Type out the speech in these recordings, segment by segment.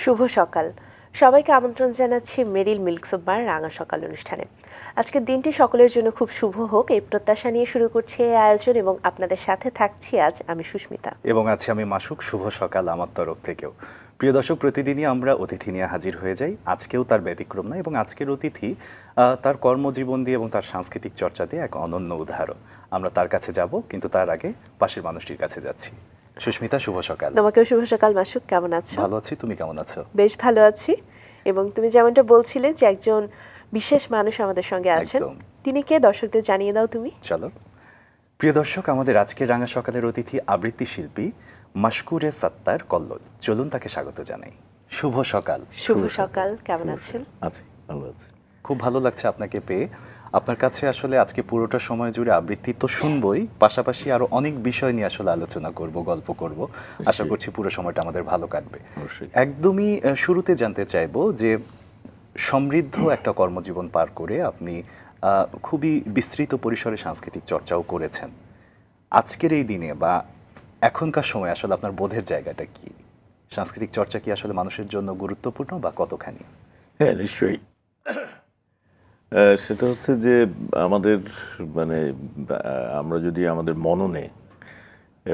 শুভ সকাল। সবাইকে আমন্ত্রণ জানাচ্ছি মেরিল মিল্কস অব বার রাঙা সকাল অনুষ্ঠানে। আজকের দিনটি সকলের জন্য খুব শুভ হোক এই প্রত্যাশা নিয়ে শুরু করছি এই আয়োজন এবং আপনাদের সাথে থাকছি আজ আমি সুস্মিতা এবং আছি আমি মাসুক। শুভ সকাল আমার তরফ থেকেও। প্রিয় দর্শক, প্রতিদিনই আমরা অতিথি নিয়ে হাজির হয়ে যাই, আজকেও তার ব্যতিক্রম না। এবং আজকের অতিথি তার কর্মজীবন দিয়ে এবং তার সাংস্কৃতিক চর্চা দিয়ে এক অনন্য উদাহরণ। আমরা তার কাছে যাব, কিন্তু তার আগে পাশের মানুষটির কাছে যাচ্ছি। সুস্মিতা, শুভ সকাল। তোমাকেও শুভ সকাল মাসুক, কেমন আছো? ভালো আছি, তুমি কেমন আছো? বেশ ভালো আছি। এবং তুমি যেমনটা বলছিলে যে একজন বিশেষ মানুষ আমাদের সঙ্গে আছেন, তিনি কে দর্শকদের জানিয়ে দাও তুমি। চলো। প্রিয় দর্শক, আমাদের আজকের রাঙা সকালের অতিথি আবৃত্তি শিল্পী মাশকুরে সাত্তার কল্লোল। চলুন তাকে স্বাগত জানাই। শুভ সকাল। শুভ সকাল, কেমন আছেন? আছি, ভালো আছি। খুব ভালো লাগছে আপনাকে পেয়ে। আপনার কাছে আসলে আজকে পুরোটা সময় জুড়ে আবৃত্তি তো শুনবই, পাশাপাশি আরো অনেক বিষয় নিয়ে আসলে আলোচনা করব, গল্প করব। আশা করছি পুরো সময়টা আমাদের ভালো কাটবে। একদমই শুরুতে জানতে চাইবো যে সমৃদ্ধ একটা কর্মজীবন পার করে আপনি খুবই বিস্তৃত পরিসরে সাংস্কৃতিক চর্চাও করেছেন। আজকের এই দিনে বা এখনকার সময় আসলে আপনার বোধের জায়গাটা কি? সাংস্কৃতিক চর্চা কি আসলে মানুষের জন্য গুরুত্বপূর্ণ বা কতখানি? হ্যাঁ, নিশ্চয়ই। সেটা হচ্ছে যে আমাদের মানে আমরা যদি আমাদের মননে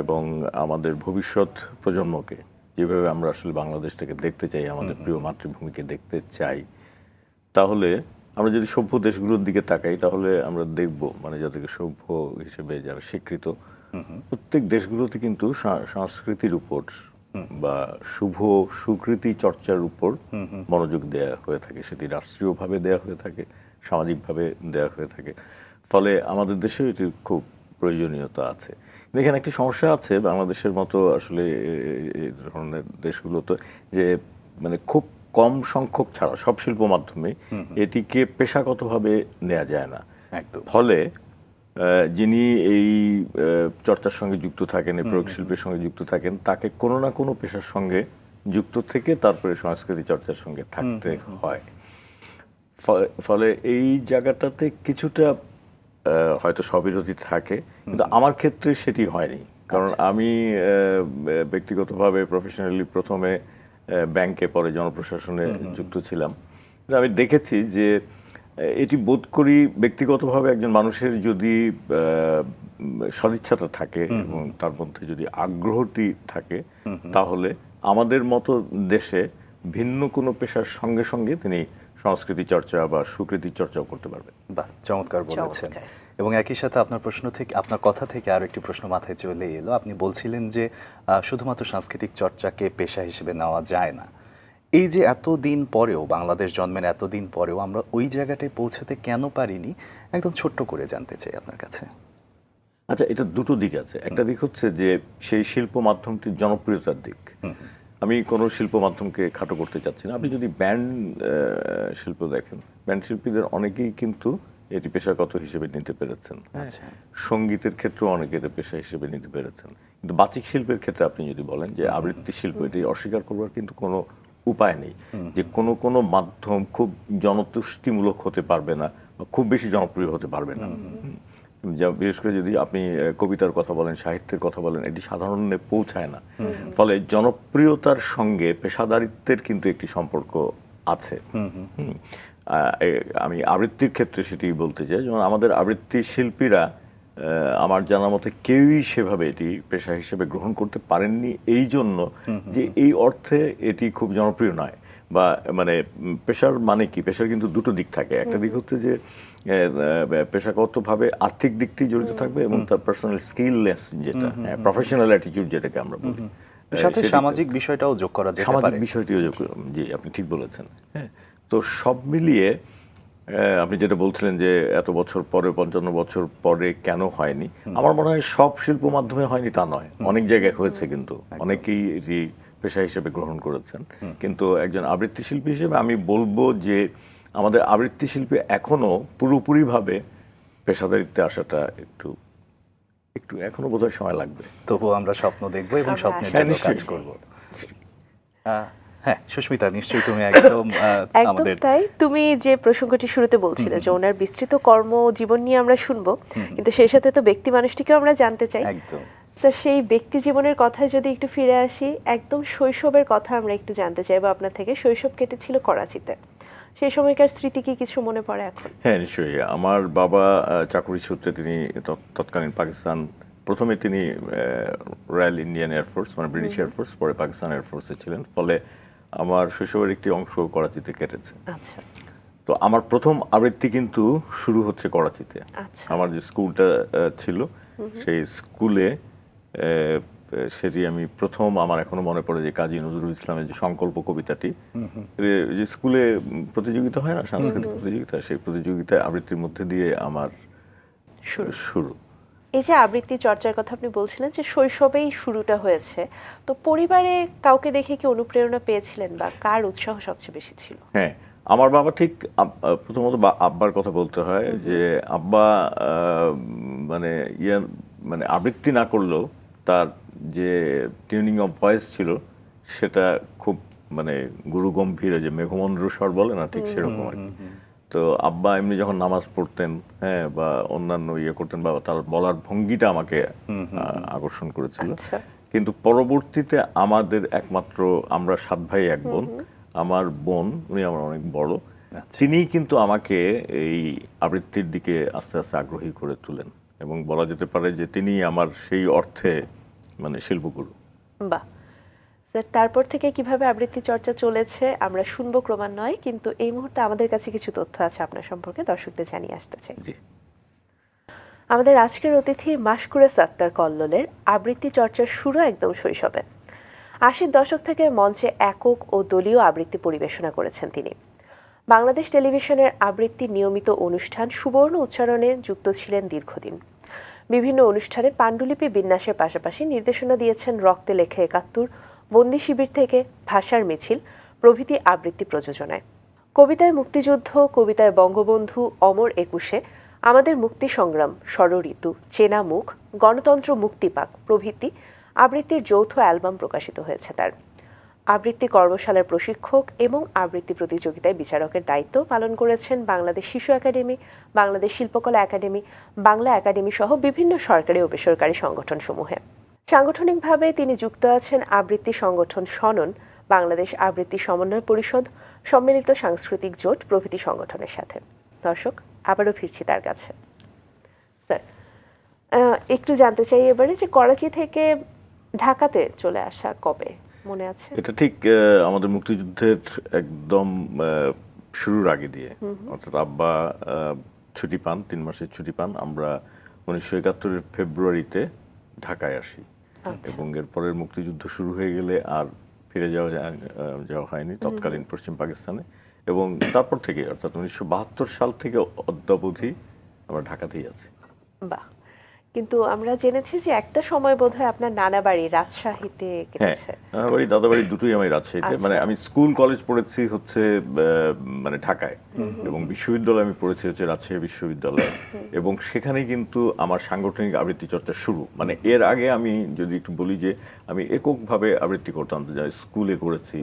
এবং আমাদের ভবিষ্যৎ প্রজন্মকে যেভাবে আমরা আসলে বাংলাদেশটাকে দেখতে চাই, আমাদের প্রিয় মাতৃভূমিকে দেখতে চাই, তাহলে আমরা যদি সভ্য দেশগুলোর দিকে তাকাই, তাহলে আমরা দেখব মানে যাদেরকে সভ্য হিসেবে যারা স্বীকৃত, প্রত্যেক দেশগুলোতে কিন্তু সংস্কৃতির উপর বা শুভ সুকৃতি চর্চার উপর মনোযোগ দেয়া হয়ে থাকে। সেটি রাষ্ট্রীয়ভাবে দেয়া হয়ে থাকে, সামাজিকভাবে দেয়া হয়ে থাকে। ফলে আমাদের দেশেও এটির খুব প্রয়োজনীয়তা আছে। এখানে একটি সমস্যা আছে বাংলাদেশের মতো আসলে এই ধরনের দেশগুলোতে, যে মানে খুব কম সংখ্যক ছাড়া সব শিল্প মাধ্যমে এটিকে পেশাগতভাবে নেওয়া যায় না। একদম। ফলে যিনি এই চর্চার সঙ্গে যুক্ত থাকেন, এই প্রয়োগ শিল্পের সঙ্গে যুক্ত থাকেন, তাকে কোনো না কোনো পেশার সঙ্গে যুক্ত থেকে তারপরে সংস্কৃতি চর্চার সঙ্গে থাকতে হয়। ফলে এই জায়গাটাতে কিছুটা হয়তো স্ববিরোধী থাকে, কিন্তু আমার ক্ষেত্রে সেটি হয়নি। কারণ আমি ব্যক্তিগতভাবে প্রফেশনালি প্রথমে ব্যাংকে, পরে জনপ্রশাসনে যুক্ত ছিলাম। আমি দেখেছি যে এটি বোধ করি ব্যক্তিগতভাবে একজন মানুষের যদি সদিচ্ছাটা থাকে এবং তার মধ্যে যদি আগ্রহটি থাকে, তাহলে আমাদের মতো দেশে ভিন্ন কোনো পেশার সঙ্গে সঙ্গে তিনি সংস্কৃতি চর্চা বা সুকৃতি চর্চাও করতে পারবেন। বাহ, চমৎকার বলেছেন। এবং একই সাথে আপনার প্রশ্ন থেকে, আপনার কথা থেকে আরো একটি প্রশ্ন মাথায় চলে এলো। আপনি বলছিলেন যে শুধুমাত্র সাংস্কৃতিক চর্চাকে পেশা হিসেবে নেওয়া যায় না। এই যে এতদিন পরেও, বাংলাদেশ জন্মের এতদিন পরেও আমরা ওই জায়গাটায় পৌঁছাতে কেন পারিনি, একদম ছোট্ট করে জানতে চাই আপনার কাছে। আচ্ছা, এটা দুটো দিক আছে। একটা দিক হচ্ছে যে সেই শিল্প মাধ্যমটির জনপ্রিয়তার দিক। আমি কোনো শিল্প মাধ্যমকে খাটো করতে চাচ্ছি না। আপনি যদি ব্যান্ড শিল্প দেখেন, ব্যান্ড শিল্পীদের অনেকেই কিন্তু এটি পেশাগত হিসেবে নিতে পেরেছেন। সঙ্গীতের ক্ষেত্রেও অনেকে এটা পেশা হিসেবে নিতে পেরেছেন। কিন্তু বাচিক শিল্পের ক্ষেত্রে আপনি যদি বলেন যে আবৃত্তি শিল্প, এটি অস্বীকার করবার কিন্তু কোনো উপায় নেই। যে কোনো কোনো মাধ্যম খুব জনতুষ্টিমূলক হতে পারবে না, খুব বেশি জনপ্রিয় হতে পারবে না। বিশেষ করে যদি আপনি কবিতার কথা বলেন, সাহিত্যের কথা বলেন, এটি সাধারণে পৌঁছায় না। ফলে জনপ্রিয়তার সঙ্গে পেশাদারিত্বের কিন্তু একটি সম্পর্ক আছে। আমি আবৃত্তির ক্ষেত্রে সেটি বলতে চাই, যেমন আমাদের আবৃত্তি শিল্পীরা আমার জানা মতে কেউই সেভাবে এটি পেশা হিসেবে গ্রহণ করতে পারেননি, এই জন্য যে এই অর্থে এটি খুব জনপ্রিয় নয়। বা মানে পেশার মানে কি, পেশার কিন্তু দুটো দিক থাকে। একটা দিক হচ্ছে যে পেশাগতভাবে আর্থিক দিকটি জড়িত থাকবে এবং তার পার্সোনাল স্কিলনেস, যেটা প্রফেশনাল অ্যাটিটিউড যেটাকে আমরা বলি, সাথে সামাজিক বিষয়টাও যোগ করা যেতে পারে। সামাজিক বিষয়টিও যোগ, জি আপনি ঠিক বলেছেন। হ্যাঁ, তো সব মিলিয়ে আপনি যেটা বলছিলেন যে এত বছর পরে, 55 বছর পরে কেন হয়নি, আমার মনে হয় সব শিল্প মাধ্যমে হয়নি তা নয়, অনেক জায়গায় হয়েছে, কিন্তু অনেকেই এটি পেশা হিসেবে গ্রহণ করেছেন। কিন্তু একজন আবৃত্তি শিল্পী হিসেবে আমি বলবো যে আমাদের আবৃত্তি শিল্পী এখনো পুরোপুরিভাবে পেশাদারিত্বে আসাটা একটু একটু এখনো বোধহয় সময় লাগবে। তবুও আমরা স্বপ্ন দেখবো এবং স্বপ্নের জন্য কাজ করব। হ্যাঁ সুস্মিতা, নিশ্চয়ই তুমি একদম আমাদের তাই। তুমি যে প্রসঙ্গটি শুরুতে বলছিলে যে ওনার বিস্তৃত কর্মজীবন নিয়ে আমরা শুনবো, কিন্তু সেই সাথে তো ব্যক্তি মানুষটিকেও আমরা জানতে চাই। একদম। স্যার, সেই ব্যক্তি জীবনের কথায় যদি একটু ফিরে আসি, একদম শৈশবের কথা আমরা একটু জানতে চাইবো আপনার থেকে। শৈশব কেটেছিল করাচিতে, সেই সময়কার স্মৃতি কি কিছু মনে পড়ে এখন? হ্যাঁ, নিশ্চয়ই। আমার বাবা চাকরি সূত্রে তিনি তৎকালীন পাকিস্তান, প্রথমে তিনি রয়্যাল ইন্ডিয়ান এয়ারফোর্স মানে ব্রিটিশ এয়ারফোর্স, পরে পাকিস্তান এয়ারফোর্সে ছিলেন, ফলে আমার শৈশবের একটি অংশ করাচিতে কেটেছে। আচ্ছা তো আমার প্রথম আবৃত্তি কিন্তু শুরু হচ্ছে করাচিতে। আচ্ছা। আমার যে স্কুলটা ছিল সেই স্কুলে সেটি আমি প্রথম, আমার এখনো মনে পড়ে যে কাজী নজরুল ইসলামের যে সংকল্প কবিতাটি, যে স্কুলে প্রতিযোগিতা হয় না, সাংস্কৃতিক প্রতিযোগিতা, সেই প্রতিযোগিতায় আবৃত্তির মধ্যে দিয়ে আমার শুরু। এই যে আবৃত্তি চর্চার কথা আপনি বলছিলেন যে শৈশবেই শুরুটা হয়েছে, তো পরিবারে কাউকে দেখে কি অনুপ্রেরণা পেয়েছিলেন বা কার উৎসাহ সবচেয়ে বেশি ছিল? হ্যাঁ, আমার বাবা ঠিক প্রথমত আব্বার কথা বলতে হয় যে আব্বা মানে মানে আবৃত্তি না করলেও তার যে টিউনিং অফ ভয়েস ছিল সেটা খুব মানে গুরু গম্ভীর, যে মেঘমন্দ্র স্বর বলে না, ঠিক সেরকম আর কি। তো আব্বা এমনি যখন নামাজ পড়তেন, হ্যাঁ, বা অন্যান্য করতেন, বা তার বলার ভঙ্গিটা আমাকে আকর্ষণ করেছিল। কিন্তু পরবর্তীতে আমাদের একমাত্র, আমরা 7 ভাই 1 বোন, আমার বোন, উনি আমার অনেক বড়, তিনি কিন্তু আমাকে এই আবৃত্তির দিকে আস্তে আস্তে আগ্রহী করে তুলেন, এবং বলা যেতে পারে যে তিনি আমার সেই অর্থে মানে শিল্পগুরু। বাহ স্যার, তারপর থেকে কিভাবে আবৃত্তি চর্চা চলেছে আমরা শুনবো ক্রমান্বয়ে, কিন্তু এই মুহূর্তে আমাদের কাছে কিছু তথ্য আছে আপনার সম্পর্কে, দর্শকদের জানিয়ে আসতে চাই। জি। আমাদের আজকের অতিথি মাশকুরে সাত্তার কল্লোলের আবৃত্তি চর্চার শুরু একদম শৈশবে। 80-র দশক থেকে মঞ্চে একক ও দলীয় আবৃত্তি পরিবেশনা করেছেন তিনি। বাংলাদেশ টেলিভিশনের আবৃত্তির নিয়মিত অনুষ্ঠান সুবর্ণ উচ্চারণে যুক্ত ছিলেন দীর্ঘদিন। বিভিন্ন অনুষ্ঠানে পাণ্ডুলিপি বিন্যাসের পাশাপাশি নির্দেশনা দিয়েছেন রক্তে লেখে 71, বন্দি শিবির থেকে ভাষার মিছিল প্রভৃতি আবৃত্তি প্রযোজনায়। কবিতায় মুক্তিযুদ্ধ, কবিতায় বঙ্গবন্ধু, অমর 21-এ, আমাদের মুক্তি সংগ্রাম, ষড়ঋতু, চেনা মুখ, গণতন্ত্র মুক্তি পাক প্রভৃতি আবৃত্তির যৌথ অ্যালবাম প্রকাশিত হয়েছে তার। আবৃত্তি কর্মশালার প্রশিক্ষক এবং আবৃত্তি প্রতিযোগিতায় বিচারকের দায়িত্ব পালন করেছেন বাংলাদেশ শিশু একাডেমি, বাংলাদেশ শিল্পকলা একাডেমি, বাংলা একাডেমি সহ বিভিন্ন সরকারি ও বেসরকারি সংগঠনসমূহে। সাংগঠনিকভাবে তিনি যুক্ত আছেন আবৃত্তি সংগঠন সনন, বাংলাদেশ আবৃত্তি সমন্বয় পরিষদ, সম্মিলিত সাংস্কৃতিক জোট প্রভৃতি সংগঠনের সাথে। দর্শক, আবারও ফিরছি তার কাছে। স্যার, একটু জানতে চাই এবারে যে করাচি থেকে ঢাকাতে চলে আসা কবে মনে আছে? এটা ঠিক আমাদের মুক্তিযুদ্ধের একদম শুরুর আগে দিয়ে, অর্থাৎ আব্বা ছুটি পান, 3 মাসের ছুটি পান। আমরা 1971-এর ফেব্রুয়ারিতে ঢাকায় আসি, এবং এরপরের মুক্তিযুদ্ধ শুরু হয়ে গেলে আর ফিরে যাওয়া হয়নি তৎকালীন পশ্চিম পাকিস্তানে, এবং তারপর থেকে অর্থাৎ 1972 সাল থেকে অদ্যাবধি আমরা ঢাকাতেই আছি। বাহ, কিন্তু আমরা জেনেছি যে একটা সময় বোধহয় আপনার নানা বাড়ি রাজশাহীতে কেটেছে। হ্যাঁ, নানা বাড়ি দাদা বাড়ি দুটোই আমি রাজশাহীতে। মানে আমি স্কুল কলেজ পড়েছি হচ্ছে মানে ঢাকায়, এবং বিশ্ববিদ্যালয় আমি পড়েছি হচ্ছে রাজশাহী বিশ্ববিদ্যালয়ে, এবং সেখানে কিন্তু আমার সাংগঠনিক আবৃত্তি চর্চা শুরু। মানে এর আগে আমি যদি একটু বলি যে আমি এককভাবে আবৃত্তি করতাম, যা স্কুলে করেছি।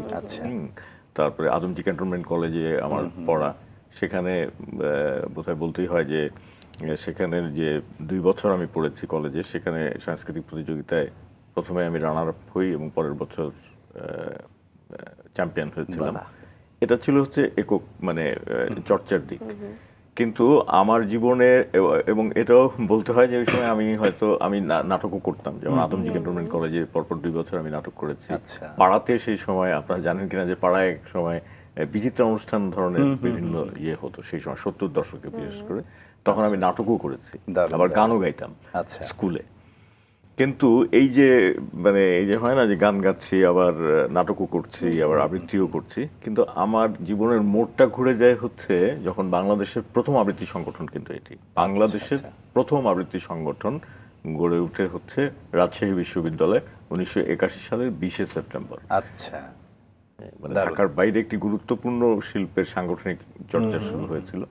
তারপরে আদমজি ক্যান্টনমেন্ট কলেজে আমার পড়া, সেখানে বোধহয় বলতেই হয় যে সেখানের যে 2 বছর আমি পড়েছি কলেজে, সেখানে সাংস্কৃতিক প্রতিযোগিতায় প্রথমে আমি রানার আপ হই এবং পরের বছর চ্যাম্পিয়ন হয়েছিলাম। এটা ছিল হচ্ছে একক মানে চর্চার দিক। কিন্তু আমার জীবনে, এবং এটাও বলতে হয় যে ওই সময় আমি নাটকও করতাম, যেমন আদমজি ক্যান্টনমেন্ট কলেজে পরপর 2 বছর আমি নাটক করেছি। পাড়াতে সেই সময় আপনারা জানেন কিনা যে পাড়ায় এক সময় বিচিত্র অনুষ্ঠান ধরনের বিভিন্ন হতো সেই সময়, 70 দশকে বিশেষ করে, তখন আমি নাটকও করেছি, আবার গানও গাইতাম স্কুলে। কিন্তু এই যে মানে এই যে হয় না যে গান গাচ্ছি, আবার নাটকও করছি, আবার আবৃত্তিও করছি, কিন্তু আমার জীবনের মোড়টা ঘুরে যায় হচ্ছে যখন বাংলাদেশের প্রথম আবৃত্তি সংগঠন, কিন্তু এটি বাংলাদেশের প্রথম আবৃত্তি সংগঠন গড়ে উঠে হচ্ছে রাজশাহী বিশ্ববিদ্যালয়ে 1981 সালের 20 সেপ্টেম্বর। আচ্ছা, মানে ঢাকার বাইরে একটি গুরুত্বপূর্ণ শিল্পের সাংগঠনিক চর্চা শুরু হয়েছিল।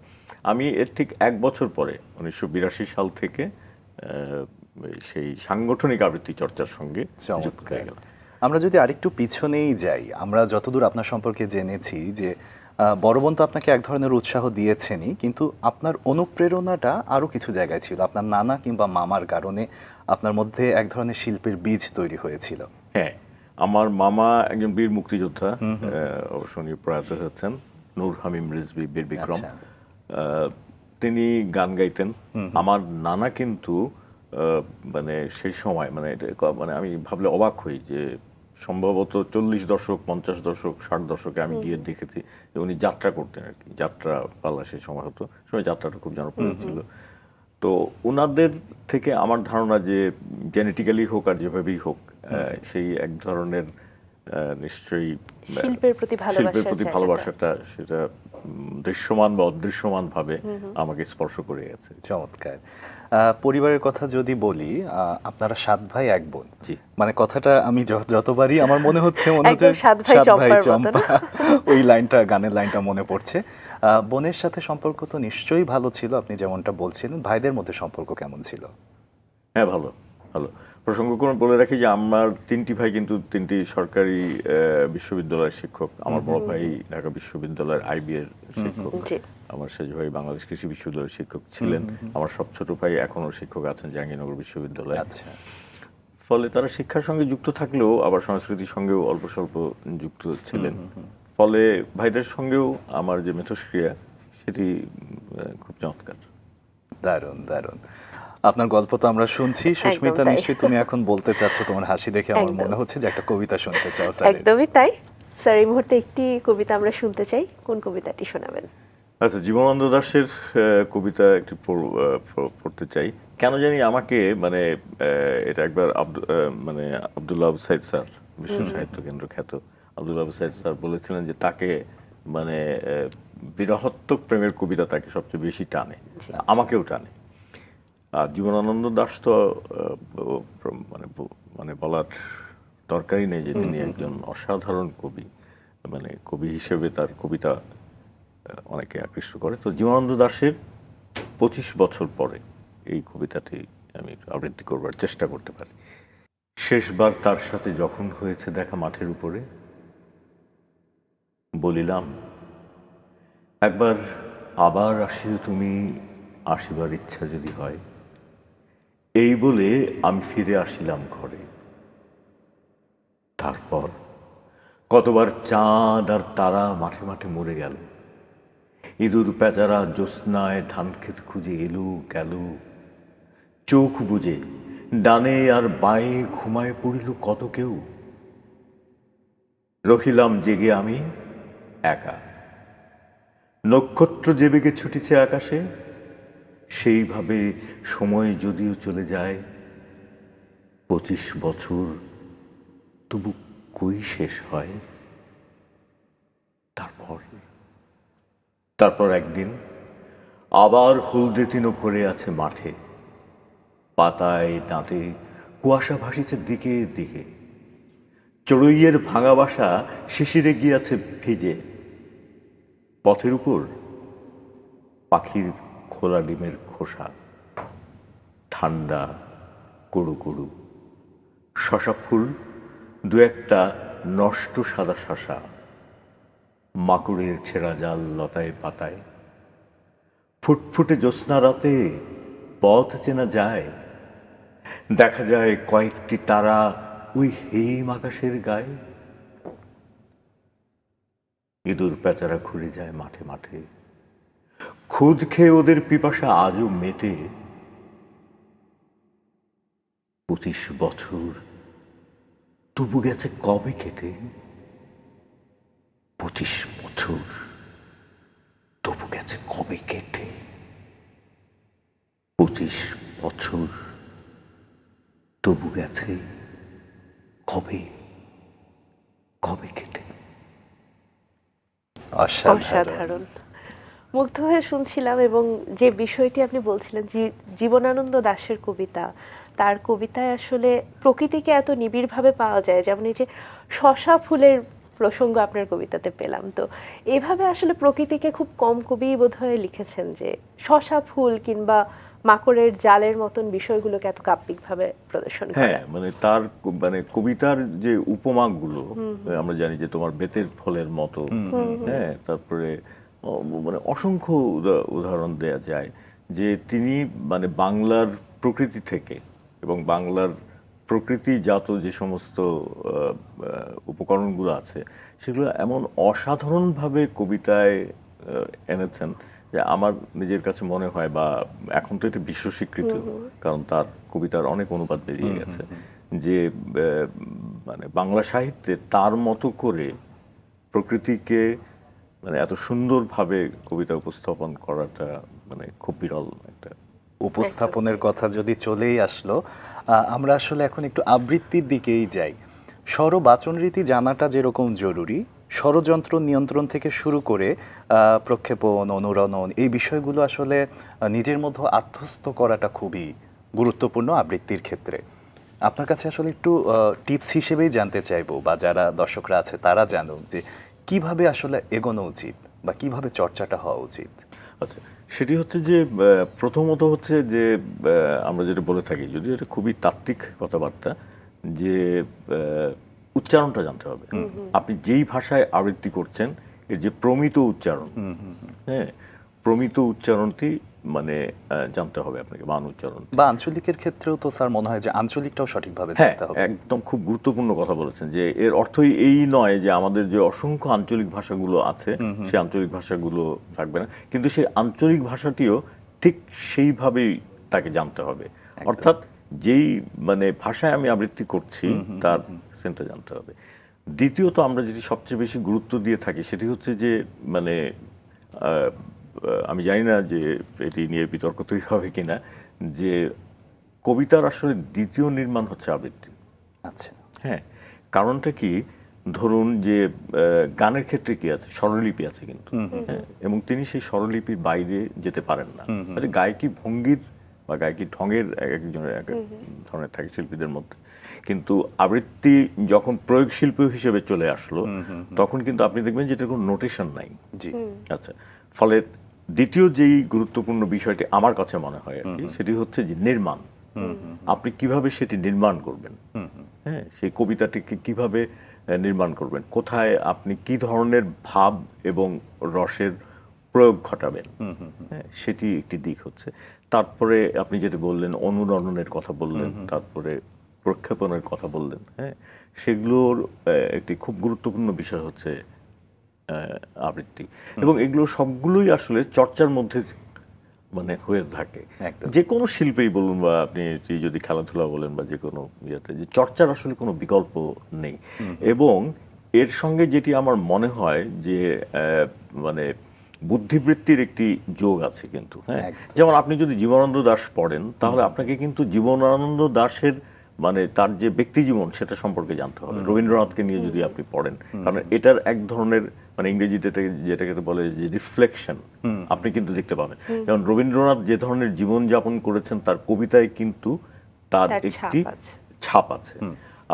আমি এর ঠিক 1 বছর পরে 1982 সাল থেকে সেই সাংগঠনিক আবৃত্তি চর্চার সঙ্গে যুক্ত হয়ে গেলাম। আমরা যদি আরেকটু পিছনেই যাই, আমরা যতদূর আপনার সম্পর্কে জেনেছি যে বড় বোন তো আপনাকে এক ধরনের উৎসাহ দিয়েছেনই, কিন্তু আপনার অনুপ্রেরণাটা আরো কিছু জায়গায় ছিল। আপনার নানা কিংবা মামার কারণে আপনার মধ্যে এক ধরনের শিল্পের বীজ তৈরি হয়েছিল। হ্যাঁ, আমার মামা একজন বীর মুক্তিযোদ্ধা, অবশ্য উনি প্রয়াত হয়েছেন, নূর হামিম রিজভী বীর বিক্রম। আচ্ছা। তিনি গান গাইতেন। আমার নানা কিন্তু মানে সেই সময় মানে মানে আমি ভাবলে অবাক হই যে সম্ভবত 40 দশক, 50 দশক, 60 দশকে আমি গিয়ে দেখেছি যে উনি যাত্রা করতেন আর কি, যাত্রা পালা সেই সময় হতো, সময় যাত্রাটা খুব জনপ্রিয় ছিল। তো ওনাদের থেকে আমার ধারণা যে জেনেটিক্যালি হোক আর যেভাবেই হোক, সেই এক ধরনের নিশ্চয়ই শিল্পের প্রতি শিল্পের প্রতি জায়গাটা। ভালোবাসাটা সেটা দৃশ্যমান বা অদৃশ্যমান ভাবে আমাকে স্পর্শ করে গেছে। চমৎকার। পরিবারের কথা যদি বলি, আপনারা 7 ভাই 1 বোন। জি। মানে কথাটা আমি যতবারই আমার মনে হচ্ছে মনে হচ্ছে একদম 7 ভাই 7 ভাই চম্পার মতো না? চম্পা, ওই লাইনটা, গানের লাইনটা মনে পড়ছে। বোনের সাথে সম্পর্ক তো নিশ্চয়ই ভালো ছিল, আপনি যেমনটা বলছিলেন। ভাইদের মধ্যে সম্পর্ক কেমন ছিল? হ্যাঁ, ভালো ভালো। প্রসঙ্গক্রমে বলে রাখি যে আমার 3টি ভাই কিন্তু 3টি সরকারি বিশ্ববিদ্যালয়ের শিক্ষক। আমার বড় ভাই ঢাকা বিশ্ববিদ্যালয়ের আইবি এর শিক্ষক, জি। আমার সেজ ভাই বাংলাদেশ কৃষি বিশ্ববিদ্যালয়ের শিক্ষক ছিলেন, আমার সব ছোট ভাই এখনো শিক্ষক আছেন জাহাঙ্গীরনগর বিশ্ববিদ্যালয়ে। আচ্ছা। ফলে তারা শিক্ষার সঙ্গে যুক্ত থাকলেও আবার সংস্কৃতির সঙ্গেও অল্প স্বল্প যুক্ত ছিলেন। ফলে ভাইদের সঙ্গেও আমার যে মিথস্ক্রিয়া সেটি খুব চমৎকার। দারুণ দারুণ। আপনার গল্প তো আমরা শুনছি। সুস্মিতা, তাই। নিশ্চয়ই তুমি এখন বলতে চাচ্ছ, তোমার হাসি দেখে আমার একদম। মনে হচ্ছে যে একটা কবিতা শুনতে চাও স্যার। একদমই তাই। স্যার, এই মুহূর্তে একটি কবিতা আমরা শুনতে চাই। কোন কবিতাটি শোনাবেন? আচ্ছা, জীবনানন্দ দাশের কবিতা একটু পড়তে চাই। কেন জানি আমাকে মানে এটা একবার মানে আব্দুল্লাহ আবু সাইদ স্যার, বিশ্ব সাহিত্য কেন্দ্র খ্যাত আব্দুল্লাহ আবু সাইদ স্যার বলেছিলেন যে তাকে মানে বিরহত্মক প্রেমের কবিতা তাকে সবচেয়ে বেশি টানে, আমাকেও টানে। আর জীবনানন্দ দাশ তো মানে মানে বলার দরকারই নেই যে তিনি একজন অসাধারণ কবি, মানে কবি হিসেবে তার কবিতা অনেকে আকৃষ্ট করে। তো জীবনানন্দ দাশের 25 বছর পরে এই কবিতাটি আমি আবৃত্তি করবার চেষ্টা করতে পারি। শেষবার তার সাথে যখন হয়েছে দেখা মাঠের উপরে, বলিলাম একবার আবার আসিও তুমি, আসিবার ইচ্ছা যদি হয়। এই বলে আমি ফিরে আসিলাম ঘরে। তারপর কতবার চাঁদ আর তারা মাঠে মাঠে মরে গেল, ইঁদুর পেঁচারা জ্যোৎস্নায় ধান ক্ষেত খুঁজে এলো গেল, চোখ বুজে ডানে আর বাঁয়ে ঘুমায় পড়িল কত কেউ। রহিলাম জেগে আমি একা, নক্ষত্র যে বেগে ছুটিছে আকাশে, সেইভাবে সময় যদিও চলে যায় 25 বছর, তবু কই শেষ হয়। তারপর একদিন আবার হলদে তিনো ভরে আছে মাঠে, পাতায় দাঁতে কুয়াশা ভাসিছে দিকে দিকে, চড়ুইয়ের ভাঙা বাসা শিশিরে গিয়াছে ভিজে, পথের উপর পাখির খোলা ডিমের খোসা, ঠান্ডা কুড়ু কুড়ু, শশা ফুল দু একটা নষ্ট সাদা শশা, মাকুড়ের ছেঁড়া জাল লতায় পাতায়, ফুটফুটে জ্যোৎস্না রাতে পথ চেনা যায়, দেখা যায় কয়েকটি তারা ওই হেম আকাশের গায়ে। ইঁদুর পেঁচারা ঘুরে যায় মাঠে মাঠে, খুদ খেয়ে ওদের পিপাসা আজও মেটে। 25 বছর তবু গেছে কবে কেটে, 25 বছর তবু গেছে কবে কেটে, 25 বছর তবু গেছে কবে কবে কেটে। অসাধারণ। মুগ্ধ হয়ে শুনছিলাম, এবং যে বিষয়টি আপনি বলছিলেন জীবনানন্দ দাশের কবিতা, তার কবিতায় আসলে প্রকৃতিকে এত নিবিড়ভাবে পাওয়া যায়, যেমন এই যে শশা ফুলের প্রসঙ্গ আপনার কবিতাতে পেলাম। তো এভাবে আসলে প্রকৃতিকে খুব কম কবি বোধহয় লিখেছেন, যে শশা ফুল কিংবা মাকড়ের জালের মতন বিষয়গুলোকে এত কাব্যিকভাবে প্রদর্শন করা। হ্যাঁ, মানে তার মানে কবিতার যে উপমাগুলো, আমরা জানি যে তোমার বেতের ফলের মতো, হ্যাঁ, তারপরে মানে অসংখ্য উদাহরণ দেয়া যায় যে তিনি মানে বাংলার প্রকৃতি থেকে এবং বাংলার প্রকৃতিজাত যে সমস্ত উপকরণগুলো আছে সেগুলো এমন অসাধারণভাবে কবিতায় এনেছেন যে আমার নিজের কাছে মনে হয়, বা এখন তো এটা বিশ্ব স্বীকৃত, কারণ তার কবিতার অনেক অনুবাদ বেরিয়ে গেছে, যে মানে বাংলা সাহিত্যে তার মতো করে প্রকৃতিকে মানে এত সুন্দরভাবে কবিতা উপস্থাপন করাটা মানে খুব বিরল একটা। উপস্থাপনের কথা যদি চলেই আসলো, আমরা আসলে এখন একটু আবৃত্তির দিকেই যাই। স্বর বাচন রীতি জানাটা যেরকম জরুরি, স্বরযন্ত্র নিয়ন্ত্রণ থেকে শুরু করে প্রক্ষেপণ, অনুরণন, এই বিষয়গুলো আসলে নিজের মধ্যে আত্মস্থ করাটা খুবই গুরুত্বপূর্ণ আবৃত্তির ক্ষেত্রে। আপনার কাছে আসলে একটু টিপস হিসেবেই জানতে চাইবো, বা যারা দর্শকরা আছে তারা জানুক যে কিভাবে আসলে এগোনো উচিত বা কিভাবে চর্চাটা হওয়া উচিত। আচ্ছা, সেটি হচ্ছে যে প্রথমত হচ্ছে যে আমরা যেটা বলে থাকি, যদি এটা খুবই তাত্ত্বিক কথাবার্তা, যে উচ্চারণটা জানতে হবে। আপনি যেই ভাষায় আবৃত্তি করছেন এর যে প্রমিত উচ্চারণ, হ্যাঁ, প্রমিত উচ্চারণটি মানে জানতে হবে আপনাকে, মান উচ্চারণ। বা আঞ্চলিকের ক্ষেত্রেও তো স্যার মনে হয় যে আঞ্চলিকটাও সঠিকভাবে হ্যাঁ, জানতে হবে। একদম খুব গুরুত্বপূর্ণ কথা বলেছেন, যে এর অর্থই এই নয় যে আমাদের যে অসংখ্য আঞ্চলিক ভাষাগুলো আছে সেই আঞ্চলিক ভাষাগুলো থাকবে না, কিন্তু সেই আঞ্চলিক ভাষাটিও ঠিক সেইভাবেই তাকে জানতে হবে। অর্থাৎ যেই মানে ভাষায় আমি আবৃত্তি করছি তার সেন্টটা জানতে হবে। দ্বিতীয়ত আমরা যেটি সবচেয়ে বেশি গুরুত্ব দিয়ে থাকি সেটি হচ্ছে যে মানে আমি জানি না যে এটি নিয়ে বিতর্ক তৈরি হবে কিনা, যে কবিতার আসলে দ্বিতীয় নির্মাণ হচ্ছে আবৃত্তি। আচ্ছা, হ্যাঁ, কারণটা কি, ধরুন যে গানের ক্ষেত্রে কি আছে, স্বরলিপি আছে কিন্তু, হ্যাঁ, এবং তিনি সেই স্বরলিপির বাইরে যেতে পারেন না। মানে গায়কী ভঙ্গির বা গায়কী ঢঙের একজনের এক এক ধরনের থাকে শিল্পীদের মধ্যে, কিন্তু আবৃত্তি যখন প্রয়োগ শিল্পী হিসেবে চলে আসলো তখন কিন্তু আপনি দেখবেন যে এটার কোনো নোটেশন নাই। জি, আচ্ছা, ফলে দ্বিতীয় যেই গুরুত্বপূর্ণ বিষয়টি আমার কাছে মনে হয় আর কি, সেটি হচ্ছে যে নির্মাণ। আপনি কিভাবে সেটি নির্মাণ করবেন, হ্যাঁ, সেই কবিতাটিকে কিভাবে নির্মাণ করবেন, কোথায় আপনি কি ধরনের ভাব এবং রসের প্রয়োগ ঘটাবেন, হ্যাঁ, সেটি একটি দিক হচ্ছে। তারপরে আপনি যেটা বললেন অনুরণনের কথা বললেন, তারপরে প্রক্ষেপণের কথা বললেন, হ্যাঁ, সেগুলোর একটি খুব গুরুত্বপূর্ণ বিষয় হচ্ছে আবৃত্তি, এবং এগুলো সবগুলোই আসলে চর্চার মধ্যে মানে হয়ে থাকে। একদম। যে কোনো শিল্পেই বলুন বা আপনি যদি খেলাধুলা বলেন বা যে কোনো ইয়েতে, যে চর্চার আসলে কোনো বিকল্প নেই। এবং এর সঙ্গে যেটি আমার মনে হয় যে মানে বুদ্ধিবৃত্তির একটি যোগ আছে কিন্তু, হ্যাঁ, যেমন আপনি যদি জীবনানন্দ দাশ পড়েন তাহলে আপনাকে কিন্তু জীবনানন্দ দাশের মানে তার যে ব্যক্তি জীবন সেটা সম্পর্কে জানতে হবে। রবীন্দ্রনাথকে নিয়ে যদি আপনি পড়েন, কারণ এটার এক ধরনের মানে ইংরেজিতে যেটাকে বলে যে রিফ্লেকশন আপনি কিন্তু দেখতে পাবেন। যেমন রবীন্দ্রনাথ যে ধরনের জীবন যাপন করেছেন তার কবিতায় কিন্তু তার একটি ছাপ আছে।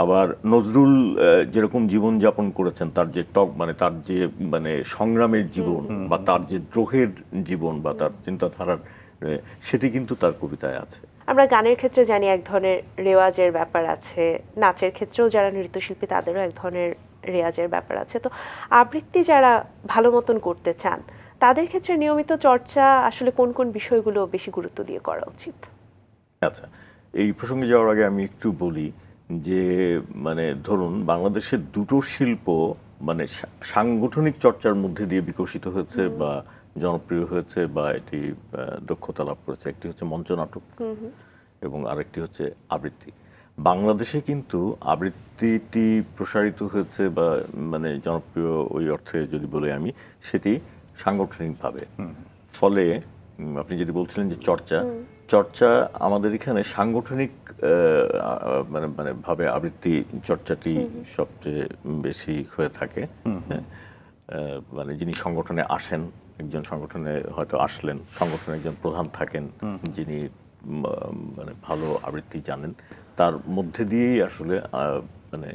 আবার নজরুল যেরকম জীবন যাপন করেছেন, তার যে মানে তার যে মানে সংগ্রামের জীবন বা তার যে দ্রোহের জীবন বা তার চিন্তাধারার, সেটি কিন্তু তার কবিতায় আছে। আমরা গানের ক্ষেত্রে জানি এক ধরনের রেওয়াজের ব্যাপার আছে, নাচের ক্ষেত্রেও যারা নৃত্যশিল্পী তাদেরও এক ধরনের রেওয়াজের ব্যাপার আছে। তো আবৃত্তি যারা ভালো মতন করতে চান তাদের ক্ষেত্রে নিয়মিত চর্চা আসলে কোন কোন বিষয়গুলো বেশি গুরুত্ব দিয়ে করা উচিত? আচ্ছা, এই প্রসঙ্গে যাওয়ার আগে আমি একটু বলি যে মানে ধরুন বাংলাদেশের দুটো শিল্প মানে সাংগঠনিক চর্চার মধ্যে দিয়ে বিকশিত হয়েছে বা জনপ্রিয় হয়েছে বা এটি দক্ষতা লাভ করেছে। একটি হচ্ছে মঞ্চনাটক এবং আরেকটি হচ্ছে আবৃত্তি। বাংলাদেশে কিন্তু আবৃত্তিটি প্রসারিত হয়েছে বা মানে জনপ্রিয় ওই অর্থে যদি বলি আমি, সেটি সাংগঠনিকভাবে। ফলে আপনি যদি বলছিলেন যে চর্চা আমাদের এখানে সাংগঠনিক মানে মানে ভাবে আবৃত্তি চর্চাটি সবচেয়ে বেশি হয়ে থাকে। মানে যিনি সংগঠনে আসেন, একজন সংগঠনে হয়তো আসলেন, সংগঠনে একজন প্রধান থাকেন যিনি মানে ভালো আবৃত্তি জানেন, তার মধ্যে দিয়েই আসলে মানে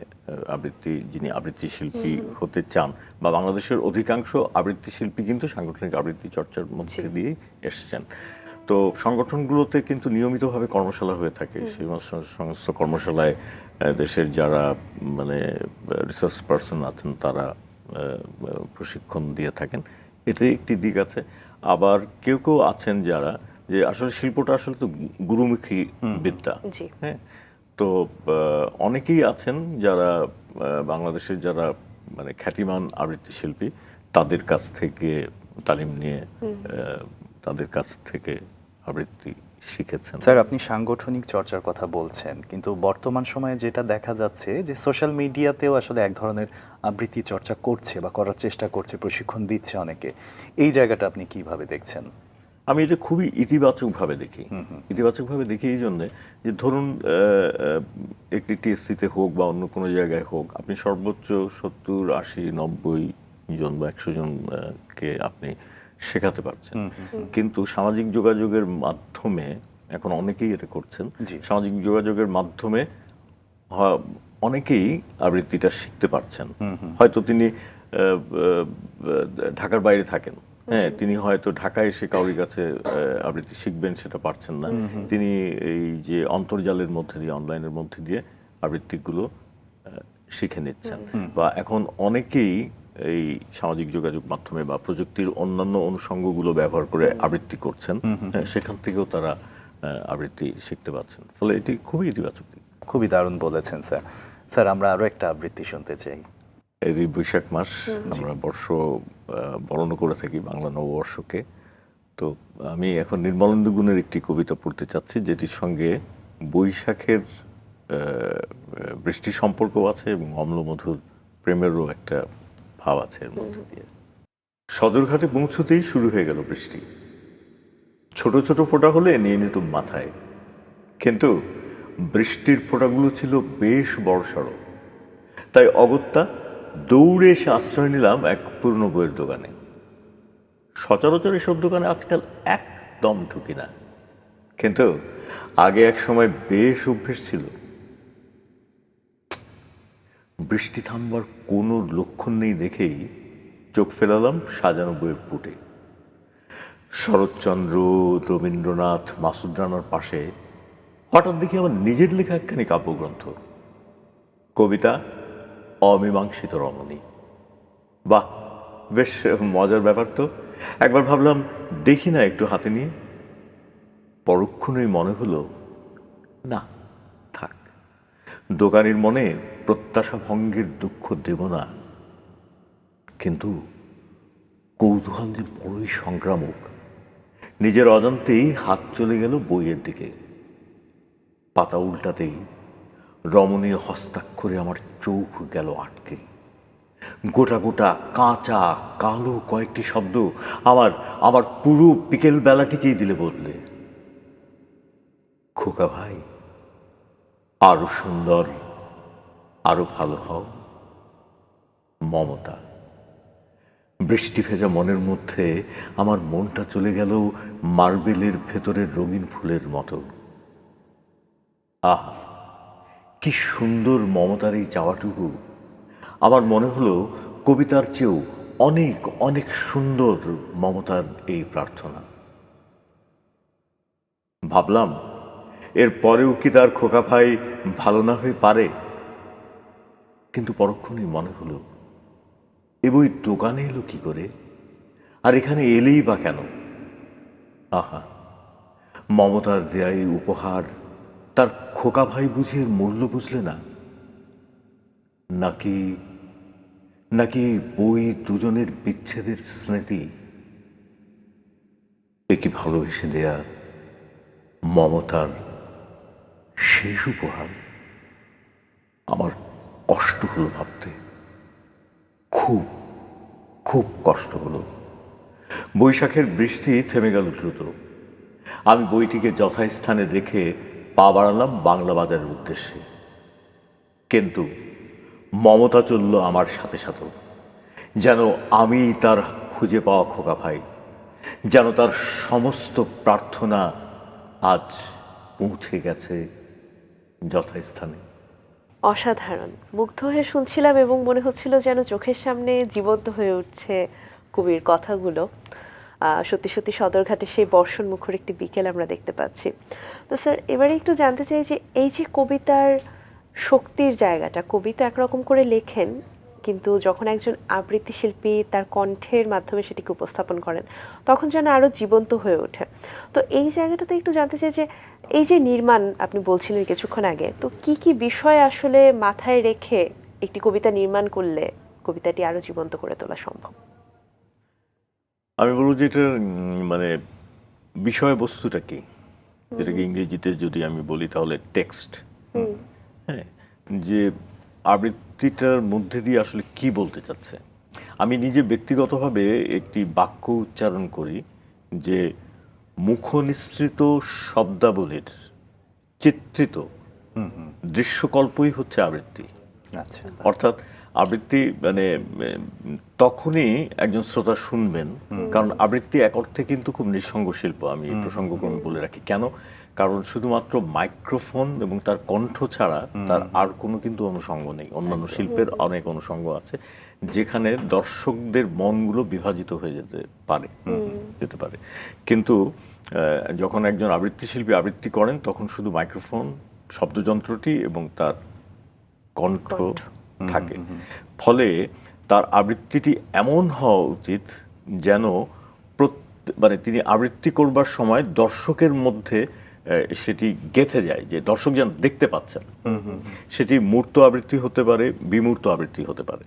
যিনি আবৃত্তি শিল্পী হতে চান, বা বাংলাদেশের অধিকাংশ আবৃত্তি শিল্পী কিন্তু সাংগঠনিক আবৃত্তি চর্চার মধ্যে দিয়েই এসেছেন। তো সংগঠনগুলোতে কিন্তু নিয়মিতভাবে কর্মশালা হয়ে থাকে। সেই সমস্ত কর্মশালায় দেশের যারা মানে রিসার্চ পার্সন আছেন তারা প্রশিক্ষণ দিয়ে থাকেন, এটাই একটি দিক আছে। আবার কেউ কেউ আছেন যারা যে আসলে শিল্পটা আসলে তো গুরুমুখী বিদ্যা, জি। হ্যাঁ। তো অনেকেই আছেন যারা বাংলাদেশের যারা মানে খ্যাতিমান আবৃত্তি শিল্পী, তাদের কাছ থেকে তালিম নিয়ে তাদের কাছ থেকে আবৃত্তি শিখেছেন। স্যার, আপনি সাংগঠনিক চর্চার কথা বলছেন, কিন্তু বর্তমান সময়ে যেটা দেখা যাচ্ছে যে সোশ্যাল মিডিয়াতেও আসলে এক ধরনের আবৃত্তি চর্চা করছে বা করার চেষ্টা করছে, প্রশিক্ষণ দিচ্ছে অনেকে। এই জায়গাটা আপনি কিভাবে দেখছেন? আমি এটা খুবই ইতিবাচকভাবে দেখি। ইতিবাচকভাবে দেখি এই জন্যে যে ধরুন একটি টিএসসিতে হোক বা অন্য কোনো জায়গায় হোক, আপনি সর্বোচ্চ 70, 80, 90 জন বা 100 জনকে আপনি শেখাতে পারছেন। কিন্তু সামাজিক যোগাযোগের মাধ্যমে এখন অনেকেই এটা করছেন। জি। সামাজিক যোগাযোগের মাধ্যমে অনেকেই আবৃত্তিটা শিখতে পারছেন। হয়তো তিনি ঢাকার বাইরে থাকেন, হ্যাঁ, তিনি হয়তো ঢাকায় এসে কাউরির কাছে আবৃত্তি শিখবেন সেটা পারছেন না। তিনি এই যে অন্তর্জালের মধ্যে দিয়ে, অনলাইনের মধ্যে দিয়ে আবৃত্তিগুলো শিখে নিচ্ছেন। বা এখন অনেকেই এই সামাজিক যোগাযোগ মাধ্যমে বা প্রযুক্তির অন্যান্য অনুষঙ্গগুলো ব্যবহার করে আবৃত্তি করছেন, সেখান থেকেও তারা আবৃত্তি শিখতে পারছেন। ফলে এটি খুবই ইতিবাচক দিক। খুবই দারুণ বলেছেন স্যার। স্যার, আমরা আরো একটা আবৃত্তি শুনতে চাই। এই বৈশাখ মাস আমরা বর্ষ বরণ করে থাকি, বাংলা নববর্ষকে। তো আমি এখন নির্মলেন্দু গুণের একটি কবিতা পড়তে চাচ্ছি, যেটির সঙ্গে বৈশাখের বৃষ্টির সম্পর্ক আছে এবং অম্লমধুর প্রেমেরও একটা ভাব আছে এর মধ্যে দিয়ে। সদরঘাটে পৌঁছতেই শুরু হয়ে গেল বৃষ্টি। ছোট ছোট ফোঁটা হলে নিয়ে নিতুম মাথায়, কিন্তু বৃষ্টির ফোঁটাগুলো ছিল বেশ বড়সড়। তাই অগত্যা দৌড়ে এসে আশ্রয় নিলাম এক পুরনো বইয়ের দোকানে। সচরাচর এসব দোকানে আজকাল একদম ঢুকি না, কিন্তু আগে এক সময় বেশ অভ্যেস ছিল। বৃষ্টি থামবার কোনো লক্ষণ নেই দেখেই চোখ ফেরালাম সাজানো বইয়ের পুটে। শরৎচন্দ্র, রবীন্দ্রনাথ, মাসুদ রানার পাশে হঠাৎ দেখি আমার নিজের লেখা একখানি কাব্যগ্রন্থ, কবিতা অমীমাংসিত রমণী। বাহ, বেশ মজার ব্যাপার তো। একবার ভাবলাম দেখি না একটু হাতে নিয়ে। পরক্ষণেই মনে হলো না, থাক, দোকানির মনে প্রত্যাশা ভঙ্গের দুঃখ দেব না। কিন্তু কৌতূহল যে বড়ই সংক্রামক, নিজের অজান্তেই হাত চলে গেল বইয়ের দিকে। পাতা উল্টাতেই রমণীয় হস্তাক্ষরে আমার চোখ গেল আটকে। গোটা গোটা কাঁচা কালো কয়েকটি শব্দ আমার আমার পুরো বিকেল বেলাটিকেই দিলে বদলে। খোকা ভাই, আরো সুন্দর, আরো ভালো হও, মমতা। বৃষ্টি ভেজা মনের মধ্যে আমার মনটা চলে গেল মার্বেলের ভেতরের রঙিন ফুলের মতো। আহা, কি সুন্দর মমতার এই চাওয়াটুকু! আমার মনে হলো কবিতার চেয়েও অনেক অনেক সুন্দর মমতার এই প্রার্থনা। ভাবলাম এর পরেও কি তার খোকা ভাই ভালো না হয়ে পারে? কিন্তু পরক্ষণেই মনে হলো এ বই দোকানে এলো কি করে, আর এখানে এলেই বা কেন? আহা, মমতার দেয়া এই উপহার তার খোকা ভাই বুঝি এর মূল্য বুঝলে না? নাকি নাকি বই দুজনের বিচ্ছেদের স্মৃতি? এ কি ভালোবেসে দেয়া মমতার শেষ উপহার? আমার কষ্ট হলো ভাবতে, খুব খুব কষ্ট হলো। বৈশাখের বৃষ্টি থেমে গেল দ্রুত। আমি বইটিকে যথাস্থানে রেখে পা বাড়ালাম বাংলা বাজারের উদ্দেশ্যে। কিন্তু মমতা চলল আমার সাথে সাথে, যেন আমি তার খুঁজে পাওয়া খোকা ভাই, যেন তার সমস্ত প্রার্থনা আজ পৌঁছে গেছে যথাস্থানে। অসাধারণ, মুগ্ধ হয়ে শুনছিলাম এবং মনে হচ্ছিল যেন চোখের সামনে জীবন্ত হয়ে উঠছে কবির কথাগুলো। সত্যি সত্যি সদরঘাটে সেই বর্ষণ মুখর একটি বিকেল আমরা দেখতে পাচ্ছি। তো স্যার এবারে একটু জানতে চাই যে এই যে কবিতার শক্তির জায়গাটা, কবিতা একরকম করে লেখেন, কিন্তু যখন একজন আবৃত্তি শিল্পী তার কণ্ঠের মাধ্যমে সেটিকে উপস্থাপন করেন তখন যেন আরও জীবন্ত হয়ে ওঠে। তো এই জায়গাটাতে একটু জানতে চাই যে এই যে নির্মাণ আপনি বলছিলেন কিছুক্ষণ আগে, তো কি কি বিষয় আসলে মাথায় রেখে একটি কবিতা নির্মাণ করলে কবিতাটি আরও জীবন্ত করে তোলা সম্ভব? আমি বলবো যে এটা মানে বিষয়বস্তুটা কি, যেটাকে ইংরেজিতে যদি আমি বলি তাহলে টেক্সট। হ্যাঁ, যে আবৃত্তিটার মধ্যে দিয়ে আসলে কি বলতে চাচ্ছে। আমি নিজে ব্যক্তিগতভাবে একটি বাক্য উচ্চারণ করি যে মুখনিসৃত শব্দাবলীর চিত্রিত দৃশ্যকল্পই হচ্ছে আবৃত্তি। আচ্ছা, অর্থাৎ আবৃত্তি মানে তখনই একজন শ্রোতা শুনবেন, কারণ আবৃত্তি এক অর্থে কিন্তু খুব নিঃসঙ্গ শিল্প। আমি প্রসঙ্গক্রমে বলে রাখি কেন, কারণ শুধুমাত্র মাইক্রোফোন এবং তার কণ্ঠ ছাড়া তার আর কোনো কিন্তু অনুষঙ্গ নেই। অন্যান্য শিল্পের অনেক অনুষঙ্গ আছে যেখানে দর্শকদের মনগুলো বিভাজিত হয়ে যেতে পারে। কিন্তু যখন একজন আবৃত্তি শিল্পী আবৃত্তি করেন তখন শুধু মাইক্রোফোন, শব্দযন্ত্রটি এবং তার কণ্ঠ থাকে। ফলে তার আবৃত্তিটি এমন হওয়া উচিত যেন মানে তিনি আবৃত্তি করবার সময় দর্শকের মধ্যে সেটি গেঁথে যায়, যে দর্শক যেন দেখতে পাচ্ছেন। সেটি মূর্ত আবৃত্তি হতে পারে, বিমূর্ত আবৃত্তি হতে পারে,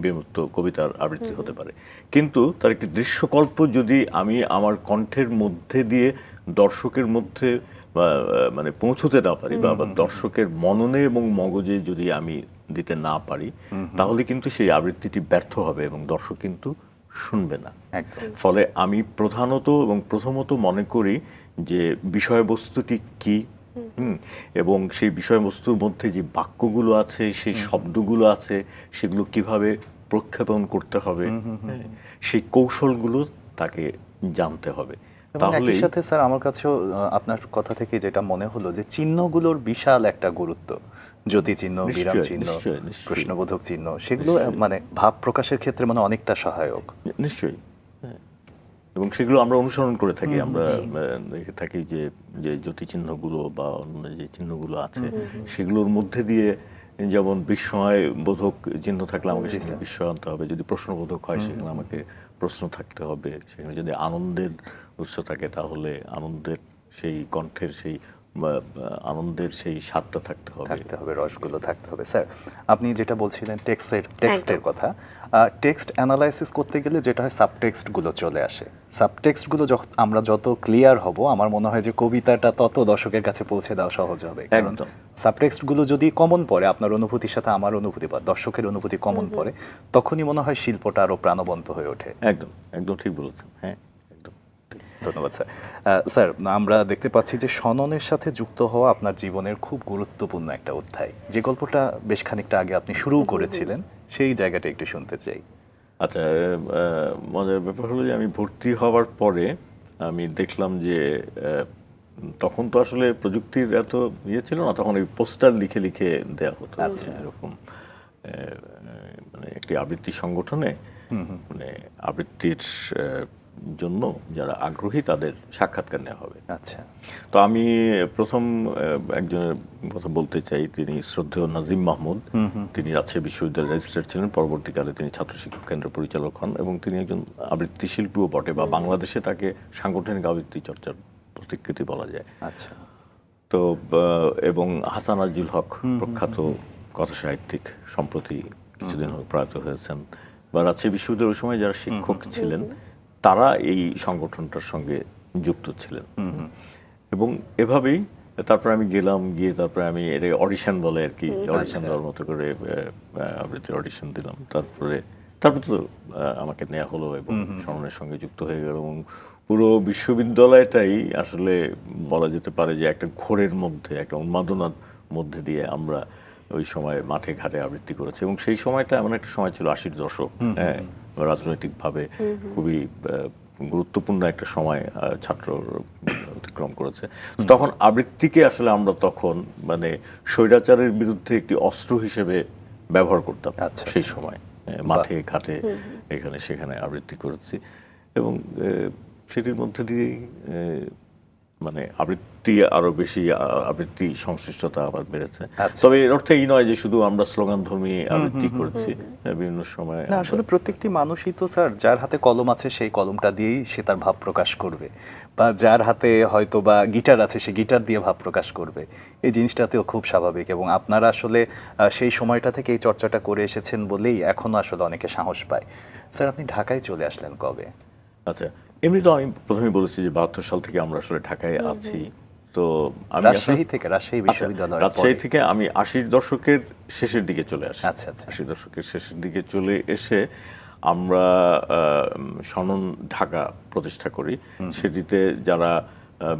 বিমূর্ত কবিতার আবৃত্তি হতে পারে, কিন্তু তার একটি দৃশ্যকল্প যদি আমি আমার কণ্ঠের মধ্যে দিয়ে দর্শকের মধ্যে মানে পৌঁছতে না পারি বা দর্শকের মননে এবং মগজে যদি আমি দিতে না পারি, তাহলে কিন্তু সেই আবৃত্তিটি ব্যর্থ হবে এবং দর্শক কিন্তু শুনবে না। ফলে আমি প্রধানত এবং প্রথমত মনে করি যে বিষয়বস্তুটি কি, এবং সেই বিষয়বস্তুর মধ্যে যে বাক্যগুলো আছে, সেই শব্দগুলো আছে, সেগুলো কিভাবে প্রক্ষেপণ করতে হবে, সেই কৌশলগুলো তাকে জানতে হবে। তাহলে সাথে স্যার আমার কাছেও আপনার কথা থেকে যেটা মনে হলো যে চিহ্নগুলোর বিশাল একটা গুরুত্ব, জ্যোতি চিহ্ন, বিরাম চিহ্ন, প্রশ্নবোধক চিহ্ন, সেগুলো মানে ভাব প্রকাশের ক্ষেত্রে মানে অনেকটা সহায়ক। নিশ্চয়ই, এবং সেগুলো আমরা অনুসরণ করে থাকি। আমরা দেখে থাকি যে যে জ্যোতি চিহ্নগুলো বা অন্য যে চিহ্নগুলো আছে সেগুলোর মধ্যে দিয়ে, যেমন বিস্ময় বোধক চিহ্ন থাকলে আমাকে সেখানে বিস্ময় আনতে হবে, যদি প্রশ্নবোধক হয় সেখানে আমাকে প্রশ্ন থাকতে হবে, সেখানে যদি আনন্দের উৎস থাকে তাহলে আনন্দের সেই কণ্ঠের সেই আনন্দের সেই স্বাদটা থাকতে হবে, রসগুলো থাকতে হবে। স্যার আপনি যেটা বলছিলেন টেক্সটের কথা, টেক্সট অ্যানালাইসিস করতে গেলে যেটা হয় সাবটেক্সটগুলো চলে আসে। সাবটেক্সটগুলো আমরা যত ক্লিয়ার হব আমার মনে হয় যে কবিতাটা তত দর্শকের কাছে পৌঁছে দেওয়া সহজ হবে। কারণ সাবটেক্সটগুলো যদি কমন পড়ে, আপনার অনুভূতির সাথে আমার অনুভূতি বা দর্শকের অনুভূতি কমন পড়ে, তখনই মনে হয় শিল্পটা আরো প্রাণবন্ত হয়ে ওঠে। একদম ঠিক বলেছেন। হ্যাঁ, ধন্যবাদ স্যার। স্যার আমরা দেখতে পাচ্ছি যে শননের সাথে যুক্ত হওয়া আপনার জীবনের খুব গুরুত্বপূর্ণ একটা অধ্যায়, যে গল্পটা বেশ খানিকটা আগে আপনি শুরু করেছিলেন, সেই জায়গাটা একটু শুনতে চাই। আচ্ছা, মজার ব্যাপার হলো যে আমি ভর্তি হওয়ার পরে আমি দেখলাম যে তখন তো আসলে প্রযুক্তির এত ইয়ে ছিল না, তখন ওই পোস্টার লিখে লিখে দেওয়া হতো। এরকম মানে একটি আবৃত্তি সংগঠনে মানে আবৃত্তির জন্য যারা আগ্রহী তাদের সাক্ষাৎকার নেওয়া হবে। আচ্ছা, তো আমি প্রথম একজনের কথা বলতে চাই, তিনি শ্রদ্ধেয় নাজিম মাহমুদ। তিনি রাজশাহী বিশ্ববিদ্যালয়ের রেজিস্ট্রার ছিলেন, পরবর্তীকালে তিনি ছাত্র শিক্ষক কেন্দ্র পরিচালক হন এবং তিনি একজন আবৃত্তি শিল্পীও বটে, বা বাংলাদেশে তাকে সাংগঠনিক আবৃত্তি চর্চার প্রতিকৃতি বলা যায়। আচ্ছা, তো এবং হাসান আজিজুল হক, প্রখ্যাত কথা সাহিত্যিক, সম্প্রতি কিছুদিন হল প্রয়াত হয়েছেন, বা রাজশাহী বিশ্ববিদ্যালয়ের সময় যারা শিক্ষক ছিলেন তারা এই সংগঠনটার সঙ্গে যুক্ত ছিলেন। এবং এভাবেই তারপরে আমি গেলাম, গিয়ে তারপরে আমি এর অডিশন বলে আর কি, অডিশন দেওয়ার মতো করে আবৃত্তির অডিশন দিলাম। তারপরে তো আমাকে নেওয়া হলো এবং শননের সঙ্গে যুক্ত হয়ে গেল, এবং পুরো বিশ্ববিদ্যালয়টাই আসলে বলা যেতে পারে যে একটা ঘোরের মধ্যে, একটা উন্মাদনার মধ্যে দিয়ে আমরা ওই সময় মাঠে ঘাটে আবৃত্তি করেছি। এবং সেই সময়টা এমন একটা সময় ছিল, 80-র দশক, হ্যাঁ, রাজনৈতিকভাবে খুবই গুরুত্বপূর্ণ একটা সময় ছাত্র অতিক্রম করেছে। তখন আবৃত্তিকে আসলে আমরা তখন মানে স্বৈরাচারের বিরুদ্ধে একটি অস্ত্র হিসেবে ব্যবহার করতাম। সেই সময় মাঠে ঘাটে এখানে সেখানে আবৃত্তি করেছি এবং সেটির মধ্যে দিয়েই মানে আবৃত্তি আরো বেশি আবৃত্তি সংশ্লিষ্টতা আবার বেড়েছে। আচ্ছা। তবে এর অর্থ এই নয় যে শুধু আমরা স্লোগানধর্মী আবৃত্তি করেছি, বিভিন্ন সময় না আসলে প্রত্যেকটি মানুষই তো স্যার যার হাতে কলম আছে সেই কলমটা দিয়েই সে তার ভাব প্রকাশ করবে, বা যার হাতে হয়তো বা গিটার আছে সে গিটার দিয়ে ভাব প্রকাশ করবে। এই জিনিসটাতেও খুব স্বাভাবিক, এবং আপনারা আসলে সেই সময়টা থেকে এই চর্চাটা করে এসেছেন বলেই এখনো আসলে অনেকে সাহস পায়। স্যার আপনি ঢাকায় চলে আসলেন কবে? আচ্ছা, এমনি তো আমি প্রথমেই বলেছি যে 72 সাল থেকে আমরা আসলে ঢাকায় আছি। তো আমি রাজশাহী থেকে, রাজশাহী বিশ্ববিদ্যালয়ের রাজশাহী পরে। থেকে আমি 80 দশকের শেষের দিকে চলে আসি। আচ্ছা, আচ্ছা। 80 দশকের শেষের দিকে চলে এসে আমরা সনন ঢাকা প্রতিষ্ঠা করি। সেটিতে যারা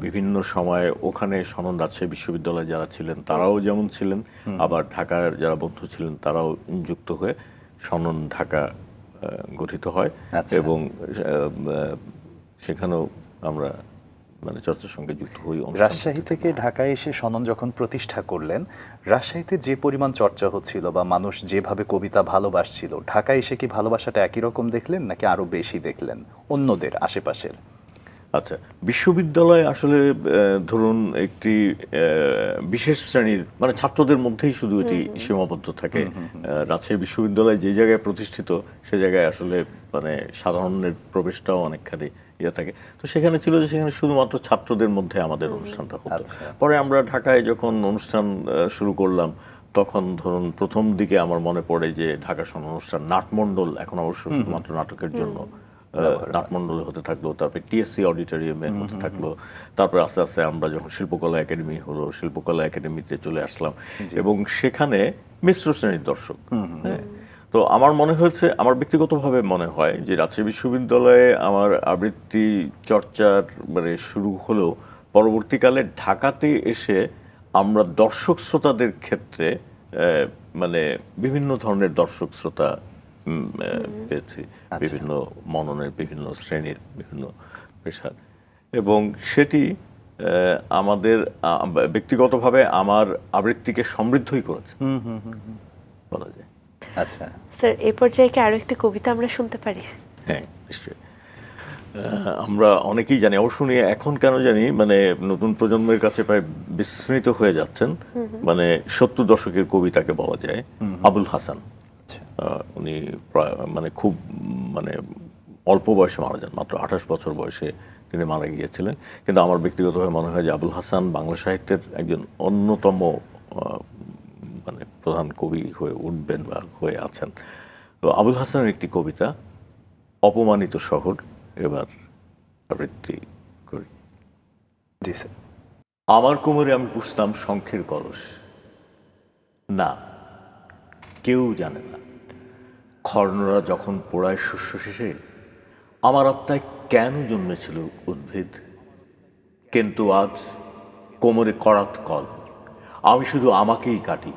বিভিন্ন সময় ওখানে সনন রাজশাহী বিশ্ববিদ্যালয়ে যারা ছিলেন তারাও যেমন ছিলেন, আবার ঢাকার যারা বন্ধু ছিলেন তারাও যুক্ত হয়ে সনন ঢাকা গঠিত হয়। আচ্ছা। এবং সেখানেও আমরা মানে চর্চার সঙ্গে যুক্ত হই। রাজশাহী থেকে ঢাকায় এসে সনন যখন প্রতিষ্ঠা করলেন, রাজশাহীতে যে পরিমাণ চর্চা হচ্ছিল বা মানুষ যেভাবে কবিতা ভালোবাসছিল, ঢাকায় এসে কি ভালোবাসাটা একই রকম দেখলেন নাকি আরো বেশি দেখলেন অন্যদের আশেপাশের? আচ্ছা, বিশ্ববিদ্যালয় আসলে ধরুন একটি বিশেষ শ্রেণীর মানে ছাত্রদের মধ্যেই শুধু এটি সীমাবদ্ধ থাকে। রাজশাহী বিশ্ববিদ্যালয় যে জায়গায় প্রতিষ্ঠিত সে জায়গায় আসলে মানে সাধারণের প্রবেশটাও অনেকখানি ইয়ে থাকে। তো সেখানে ছিল যে সেখানে শুধুমাত্র ছাত্রদের মধ্যে আমাদের অনুষ্ঠানটা হতো। আচ্ছা। পরে আমরা ঢাকায় যখন অনুষ্ঠান শুরু করলাম তখন ধরুন প্রথম দিকে আমার মনে পড়ে যে ঢাকা সন অনুষ্ঠান নাটমণ্ডল, এখন অবশ্য শুধুমাত্র নাটকের জন্য নাটমণ্ডলে হতে থাকলো, তারপরে টিএসসি অডিটোরিয়ামে হতে থাকলো, তারপরে আস্তে আস্তে আমরা যখন শিল্পকলা একাডেমি হলো শিল্পকলা একাডেমিতে চলে আসলাম, এবং সেখানে মিশ্র শ্রেণীর দর্শক। হ্যাঁ, তো আমার মনে হয়েছে, আমার ব্যক্তিগতভাবে মনে হয় যে রাজশাহী বিশ্ববিদ্যালয়ে আমার আবৃত্তি চর্চার মানে শুরু হলেও পরবর্তীকালে ঢাকাতে এসে আমরা দর্শক শ্রোতাদের ক্ষেত্রে মানে বিভিন্ন ধরনের দর্শক শ্রোতা পেয়েছি, বিভিন্ন মননের, বিভিন্ন শ্রেণীর, বিভিন্ন পেশার, এবং সেটি আমাদের ব্যক্তিগতভাবে আমার আবৃত্তিকে সমৃদ্ধই করেছে বলা যায়। আচ্ছা স্যার, এই পর্যায়ে কি আরো একটি কবিতা আমরা শুনতে পারি? হ্যাঁ নিশ্চয়ই। আমরা অনেকেই জানি, অবশ্য নিয়ে এখন কেন জানি মানে নতুন প্রজন্মের কাছে প্রায় বিস্মৃত হয়ে যাচ্ছেন, মানে 70 দশকের কবিতাকে বলা যায় আবুল হাসান। উনি মানে খুব মানে অল্প বয়সে মারা যান, মাত্র 28 বছর বয়সে তিনি মারা গিয়েছিলেন। কিন্তু আমার ব্যক্তিগতভাবে মনে হয় যে আবুল হাসান বাংলা সাহিত্যের একজন অন্যতম মানে প্রধান কবি হয়ে উঠবেন বা হয়ে আছেন। তো আবুল হাসানের একটি কবিতা অপমানিত শহর এবার আবৃত্তি করি। জি স্যার। আমার কোমরে আমি পুষতাম শঙ্খের কলস, না কেউ জানে না খর্ণরা যখন পোড়ায় শস্য শেষে আমার আত্মায় কেন জন্মেছিল উদ্ভিদ। কিন্তু আজ কোমরে করাত কল, আমি শুধু আমাকেই কাটি।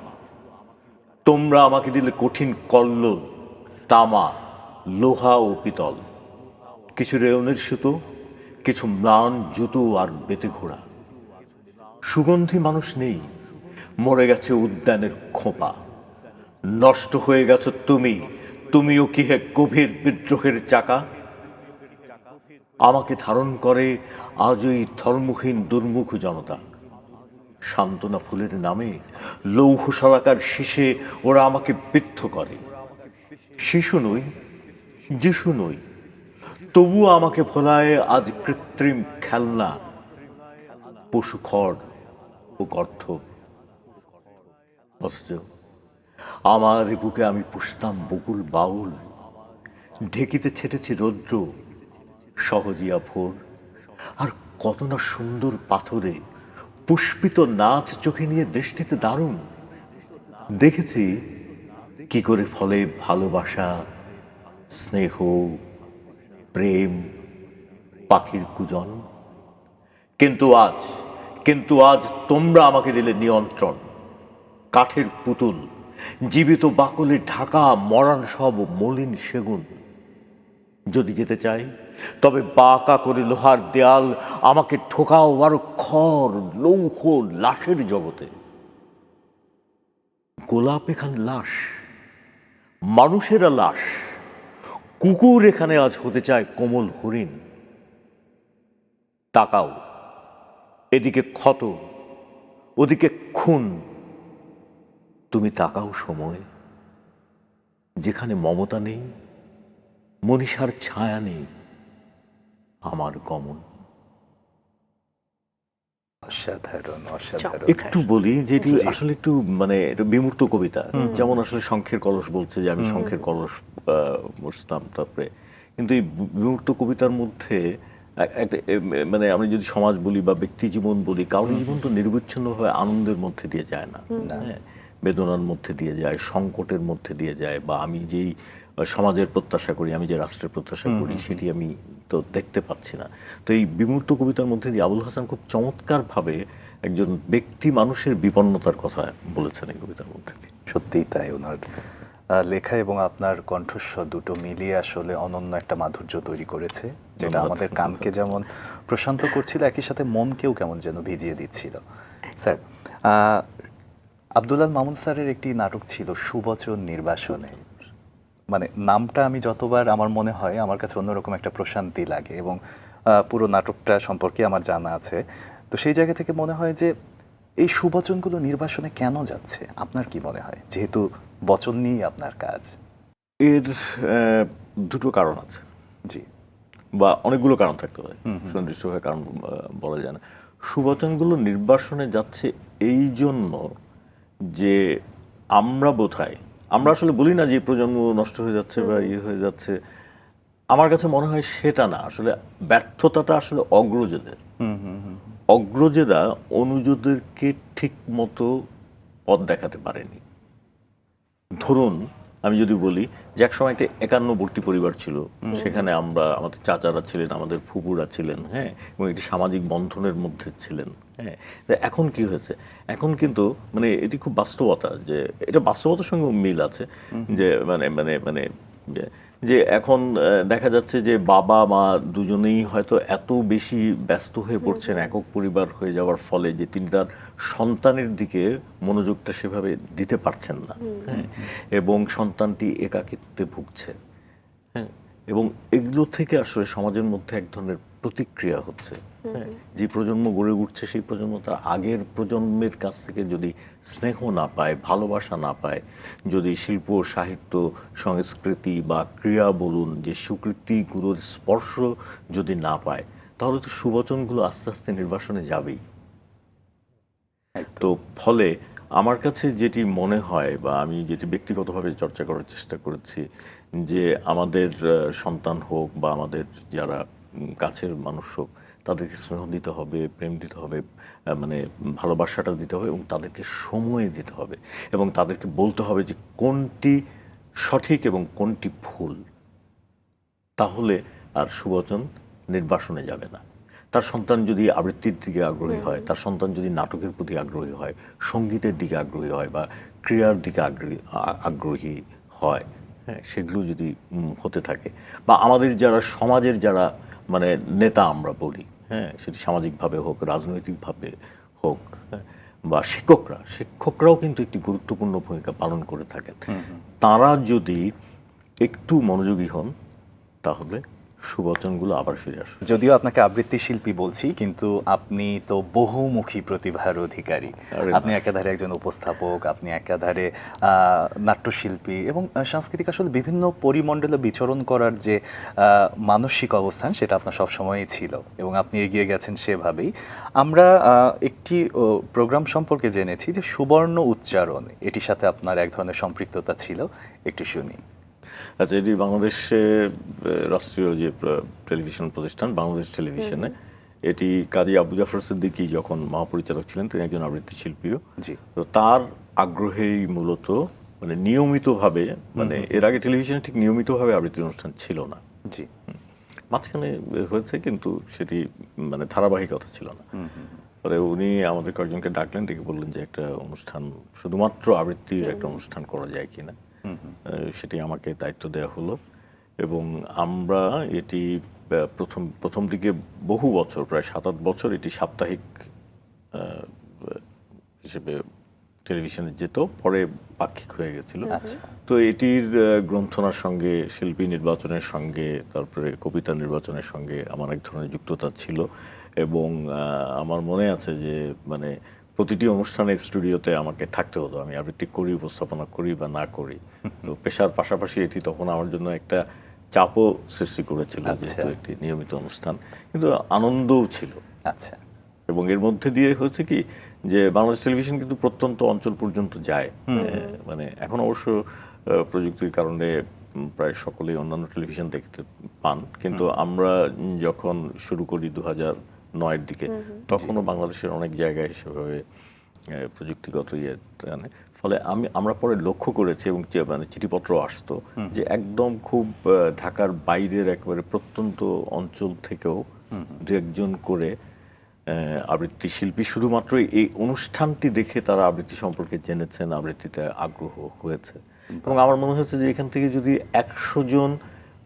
তোমরা আমাকে দিলে কঠিন কল্লোল, তামা, লোহা ও পিতল, কিছু রেয়নের সুতো, কিছু ম্লান জুতো আর বেতে ঘোড়া। সুগন্ধি মানুষ নেই, মরে গেছে উদ্যানের খোঁপা। নষ্ট হয়ে গেছ তুমি, তুমিও কি হে গভীর বিদ্রোহের চাকা। আমাকে ধারণ করে আজই ধর্মহীন দুর্মুখ জনতা। সান্ত্বনা ফুলের নামে লৌহ সরাকার শীষে ওরা আমাকে বিদ্ধ করে। শিশু নই, যিশু নই, তবুও আমাকে ভোলায় আজ কৃত্রিম খেলনা, পশু খড় ও গর্ত। অথচ আমার বুকে আমি পুষতাম বকুল বাউল, ঢেকিতে ছেটেছি রৌদ্র সহজিয়া ভোর। আর কত না সুন্দর পাথরে পুষ্পিত নাচ চোখে নিয়ে দৃষ্টিতে দারুণ দেখেছি কি করে ফলে ভালোবাসা, স্নেহ, প্রেম, পাখির কুজন। কিন্তু আজ তোমরা আমাকে দিলে নিয়ন্ত্রণ, কাঠের পুতুল, জীবিত বাকলে ঢাকা মরার সব মলিন সেগুন। যদি যেতে চাই তবে বাঁকা করে লোহার দেয়াল আমাকে ঠোকাও আরো খড়, লৌহ, লাশের জগতে। গোলাপ এখান লাশ, মানুষেরা লাশ, কুকুর এখানে আজ হতে চায় কোমল হরিণ। তাকাও, এদিকে ক্ষত, ওদিকে খুন। তুমি তাকাও সময়, যেখানে মমতা নেই, মনীষার ছায়া নেই, আমার গমন। অসাধারণ, অসাধারণ। একটু বলি যে এটি আসলে একটু মানে এটা বিমূর্ত কবিতা, যেমন আসলে শঙ্খের কলস বলছে যে আমি শঙ্খের কলস বসতাম, তারপরে কিন্তু এই বিমূর্ত কবিতার মধ্যে একটা মানে আমি যদি সমাজ বলি বা ব্যক্তি জীবন বলি, কারোর জীবন তো নিরবিচ্ছিন্নভাবে আনন্দের মধ্যে দিয়ে যায় না, হ্যাঁ, বেদনার মধ্যে দিয়ে যায়, সংকটের মধ্যে দিয়ে যায়, বা আমি যেই সমাজের প্রত্যাশা করি, আমি যে রাষ্ট্রের প্রত্যাশা করি, সেটি আমি তো দেখতে পাচ্ছি না। তো এই বিমূর্ত কবিতার মধ্যে দিয়ে আবুল হাসান খুব চমৎকারভাবে একজন ব্যক্তি মানুষের বিপন্নতার কথা বলেছেন এই কবিতার মধ্যে দিয়ে। সত্যিই তাই, ওনার লেখা এবং আপনার কণ্ঠস্বর দুটো মিলিয়ে আসলে অনন্য একটা মাধুর্য তৈরি করেছে, যেটা আমাদের কানকে যেমন প্রশান্ত করছিল, একই সাথে মনকেও কেমন যেন ভিজিয়ে দিচ্ছিল। স্যার, আব্দুল আল মামুন স্যারের একটি নাটক ছিল সুবচন নির্বাসনে। মানে নামটা আমি যতবার আমার মনে হয় আমার কাছে অন্যরকম একটা প্রশান্তি লাগে, এবং পুরো নাটকটা সম্পর্কে আমার জানা আছে। তো সেই জায়গা থেকে মনে হয় যে এই সুবচনগুলো নির্বাসনে কেন যাচ্ছে, আপনার কি মনে হয়, যেহেতু বচন নিয়েই আপনার কাজ? এর দুটো কারণ আছে, জি, বা অনেকগুলো কারণ থাকতে পারে, সুনির্দিষ্টভাবে কারণ বলা যায় না। সুবচনগুলো নির্বাসনে যাচ্ছে এই জন্য যে আমরা বোধহয়, আমরা আসলে বলি না যে প্রজন্ম নষ্ট হয়ে যাচ্ছে বা ইয়ে হয়ে যাচ্ছে, আমার কাছে মনে হয় সেটা না, আসলে ব্যর্থতাটা আসলে অগ্রজদের। অগ্রজেরা অনুজদেরকে ঠিক মতো পথ দেখাতে পারেনি। ধরুন আমি যদি বলি যে এক সময় একটা একান্নবর্তী পরিবার ছিল, সেখানে আমরা, আমাদের চাচারা ছিলেন, আমাদের ফুপুরা ছিলেন, হ্যাঁ, এবং একটি সামাজিক বন্ধনের মধ্যে ছিলেন, হ্যাঁ। এখন কি হয়েছে, এখন কিন্তু মানে এটি খুব বাস্তবতা, যে এটা বাস্তবতার সঙ্গে মিল আছে, যে মানে মানে মানে যে এখন দেখা যাচ্ছে যে বাবা মা দুজনেই হয়তো এত বেশি ব্যস্ত হয়ে পড়ছেন একক পরিবার হয়ে যাওয়ার ফলে, যে তিনি তার সন্তানের দিকে মনোযোগটা সেভাবে দিতে পারছেন না, হ্যাঁ, এবং সন্তানটি একাকিত্বে ভুগছে, হ্যাঁ, এবং এগুলো থেকে আসলে সমাজের মধ্যে এক ধরনের প্রতিক্রিয়া হচ্ছে, হ্যাঁ। যে প্রজন্ম গড়ে উঠছে সেই প্রজন্ম তার আগের প্রজন্মের কাছ থেকে যদি স্নেহ না পায়, ভালোবাসা না পায়, যদি শিল্প সাহিত্য সংস্কৃতি বা ক্রিয়া বলুন যে স্বীকৃতিগুলোর স্পর্শ যদি না পায়, তাহলে তো সুবচনগুলো আস্তে আস্তে নির্বাসনে যাবেই। তো ফলে আমার কাছে যেটি মনে হয়, বা আমি যেটি ব্যক্তিগতভাবে চর্চা করার চেষ্টা করেছি, যে আমাদের সন্তান হোক বা আমাদের যারা কাছের মানুষ হোক, তাদেরকে স্নেহ দিতে হবে, প্রেম দিতে হবে, মানে ভালোবাসাটা দিতে হবে, এবং তাদেরকে সময় দিতে হবে, এবং তাদেরকে বলতে হবে যে কোনটি সঠিক এবং কোনটি ভুল। তাহলে আর সুবচন নির্বাসনে যাবে না। তার সন্তান যদি আবৃত্তির দিকে আগ্রহী হয়, তার সন্তান যদি নাটকের প্রতি আগ্রহী হয়, সঙ্গীতের দিকে আগ্রহী হয়, বা ক্রীড়ার দিকে আগ্রহী হয়, হ্যাঁ, সেগুলো যদি হতে থাকে, বা আমাদের যারা সমাজের যারা মানে নেতা আমরা বলি, হ্যাঁ, সেটি সামাজিকভাবে হোক, রাজনৈতিকভাবে হোক, হ্যাঁ, বা শিক্ষকরাও কিন্তু একটি গুরুত্বপূর্ণ ভূমিকা পালন করে থাকেন। তারা যদি একটু মনোযোগী হন, তাহলে সুবচনগুলো আবার ফিরে আসবে। যদিও আপনাকে আবৃত্তি শিল্পী বলছি, কিন্তু আপনি তো বহুমুখী প্রতিভার অধিকারী। আপনি একাধারে একজন উপস্থাপক, আপনি একাধারে নাট্যশিল্পী, এবং সাংস্কৃতিক আসলে বিভিন্ন পরিমণ্ডলে বিচরণ করার যে মানসিক অবস্থান, সেটা আপনার সবসময়ই ছিল, এবং আপনি এগিয়ে গেছেন সেভাবেই। আমরা একটি প্রোগ্রাম সম্পর্কে জেনেছি যে সুবর্ণ উচ্চারণ, এটির সাথে আপনার এক ধরনের সম্পৃক্ততা ছিল, একটু শুনি। আচ্ছা, এটি বাংলাদেশে রাষ্ট্রীয় যে টেলিভিশন প্রতিষ্ঠান বাংলাদেশ টেলিভিশনে, এটি কাজী আবু জাফর সিদ্দিকী যখন মহাপরিচালক ছিলেন, তিনি একজন আবৃত্তি শিল্পীও। জি, তো তার আগ্রহেই মূলত মানে নিয়মিতভাবে, মানে এর আগে টেলিভিশনে ঠিক নিয়মিতভাবে আবৃত্তি অনুষ্ঠান ছিল না। জি, মাঝখানে হয়েছে, কিন্তু সেটি মানে ধারাবাহিকতা ছিল না। পরে উনি আমাদের কয়েকজনকে ডাকলেন, ডেকে বললেন যে একটা অনুষ্ঠান, শুধুমাত্র আবৃত্তির একটা অনুষ্ঠান করা যায় কিনা। সেটি আমাকে দায়িত্ব দেওয়া হলো, এবং আমরা এটি প্রথম দিকে বহু বছর, প্রায় 7-8 বছর এটি সাপ্তাহিক হিসেবে টেলিভিশনে যেত, পরে পাক্ষিক হয়ে গেছিল। আচ্ছা। তো এটির গ্রন্থনার সঙ্গে, শিল্পী নির্বাচনের সঙ্গে, তারপরে কবিতা নির্বাচনের সঙ্গে আমার এক ধরনের যুক্ততা ছিল। এবং আমার মনে আছে যে মানে প্রতিটি অনুষ্ঠানে স্টুডিওতে আমাকে থাকতে হতো, আমি আবৃত্তি করি, উপস্থাপনা করি বা না করি। তো পেশার পাশাপাশি এটি তখন আমার জন্য একটা চাপও সৃষ্টি করেছিল, আচ্ছা। যেহেতু একটি নিয়মিত অনুষ্ঠান, কিন্তু আনন্দও ছিল। আচ্ছা। এবং এর মধ্যে দিয়ে হচ্ছে কি যে বাংলাদেশ টেলিভিশন কিন্তু প্রত্যন্ত অঞ্চল পর্যন্ত যায়। মানে এখন অবশ্য প্রযুক্তির কারণে প্রায় সকলেই অন্যান্য টেলিভিশন দেখতে পান, কিন্তু আমরা যখন শুরু করি 2009-এর দিকে, তখনও বাংলাদেশের অনেক জায়গায় সেভাবে প্রযুক্তিগত ফলে আমরা পরে লক্ষ্য করেছি এবং মানে চিঠিপত্র আসতো যে একদম খুব ঢাকার বাইরের একেবারে প্রত্যন্ত অঞ্চল থেকেও দু একজন করে আবৃত্তি শিল্পী শুধুমাত্র এই অনুষ্ঠানটি দেখে তারা আবৃত্তি সম্পর্কে জেনেছেন, আবৃত্তিতে আগ্রহ হয়েছে। এবং আমার মনে হচ্ছে যে এখান থেকে যদি 100 জন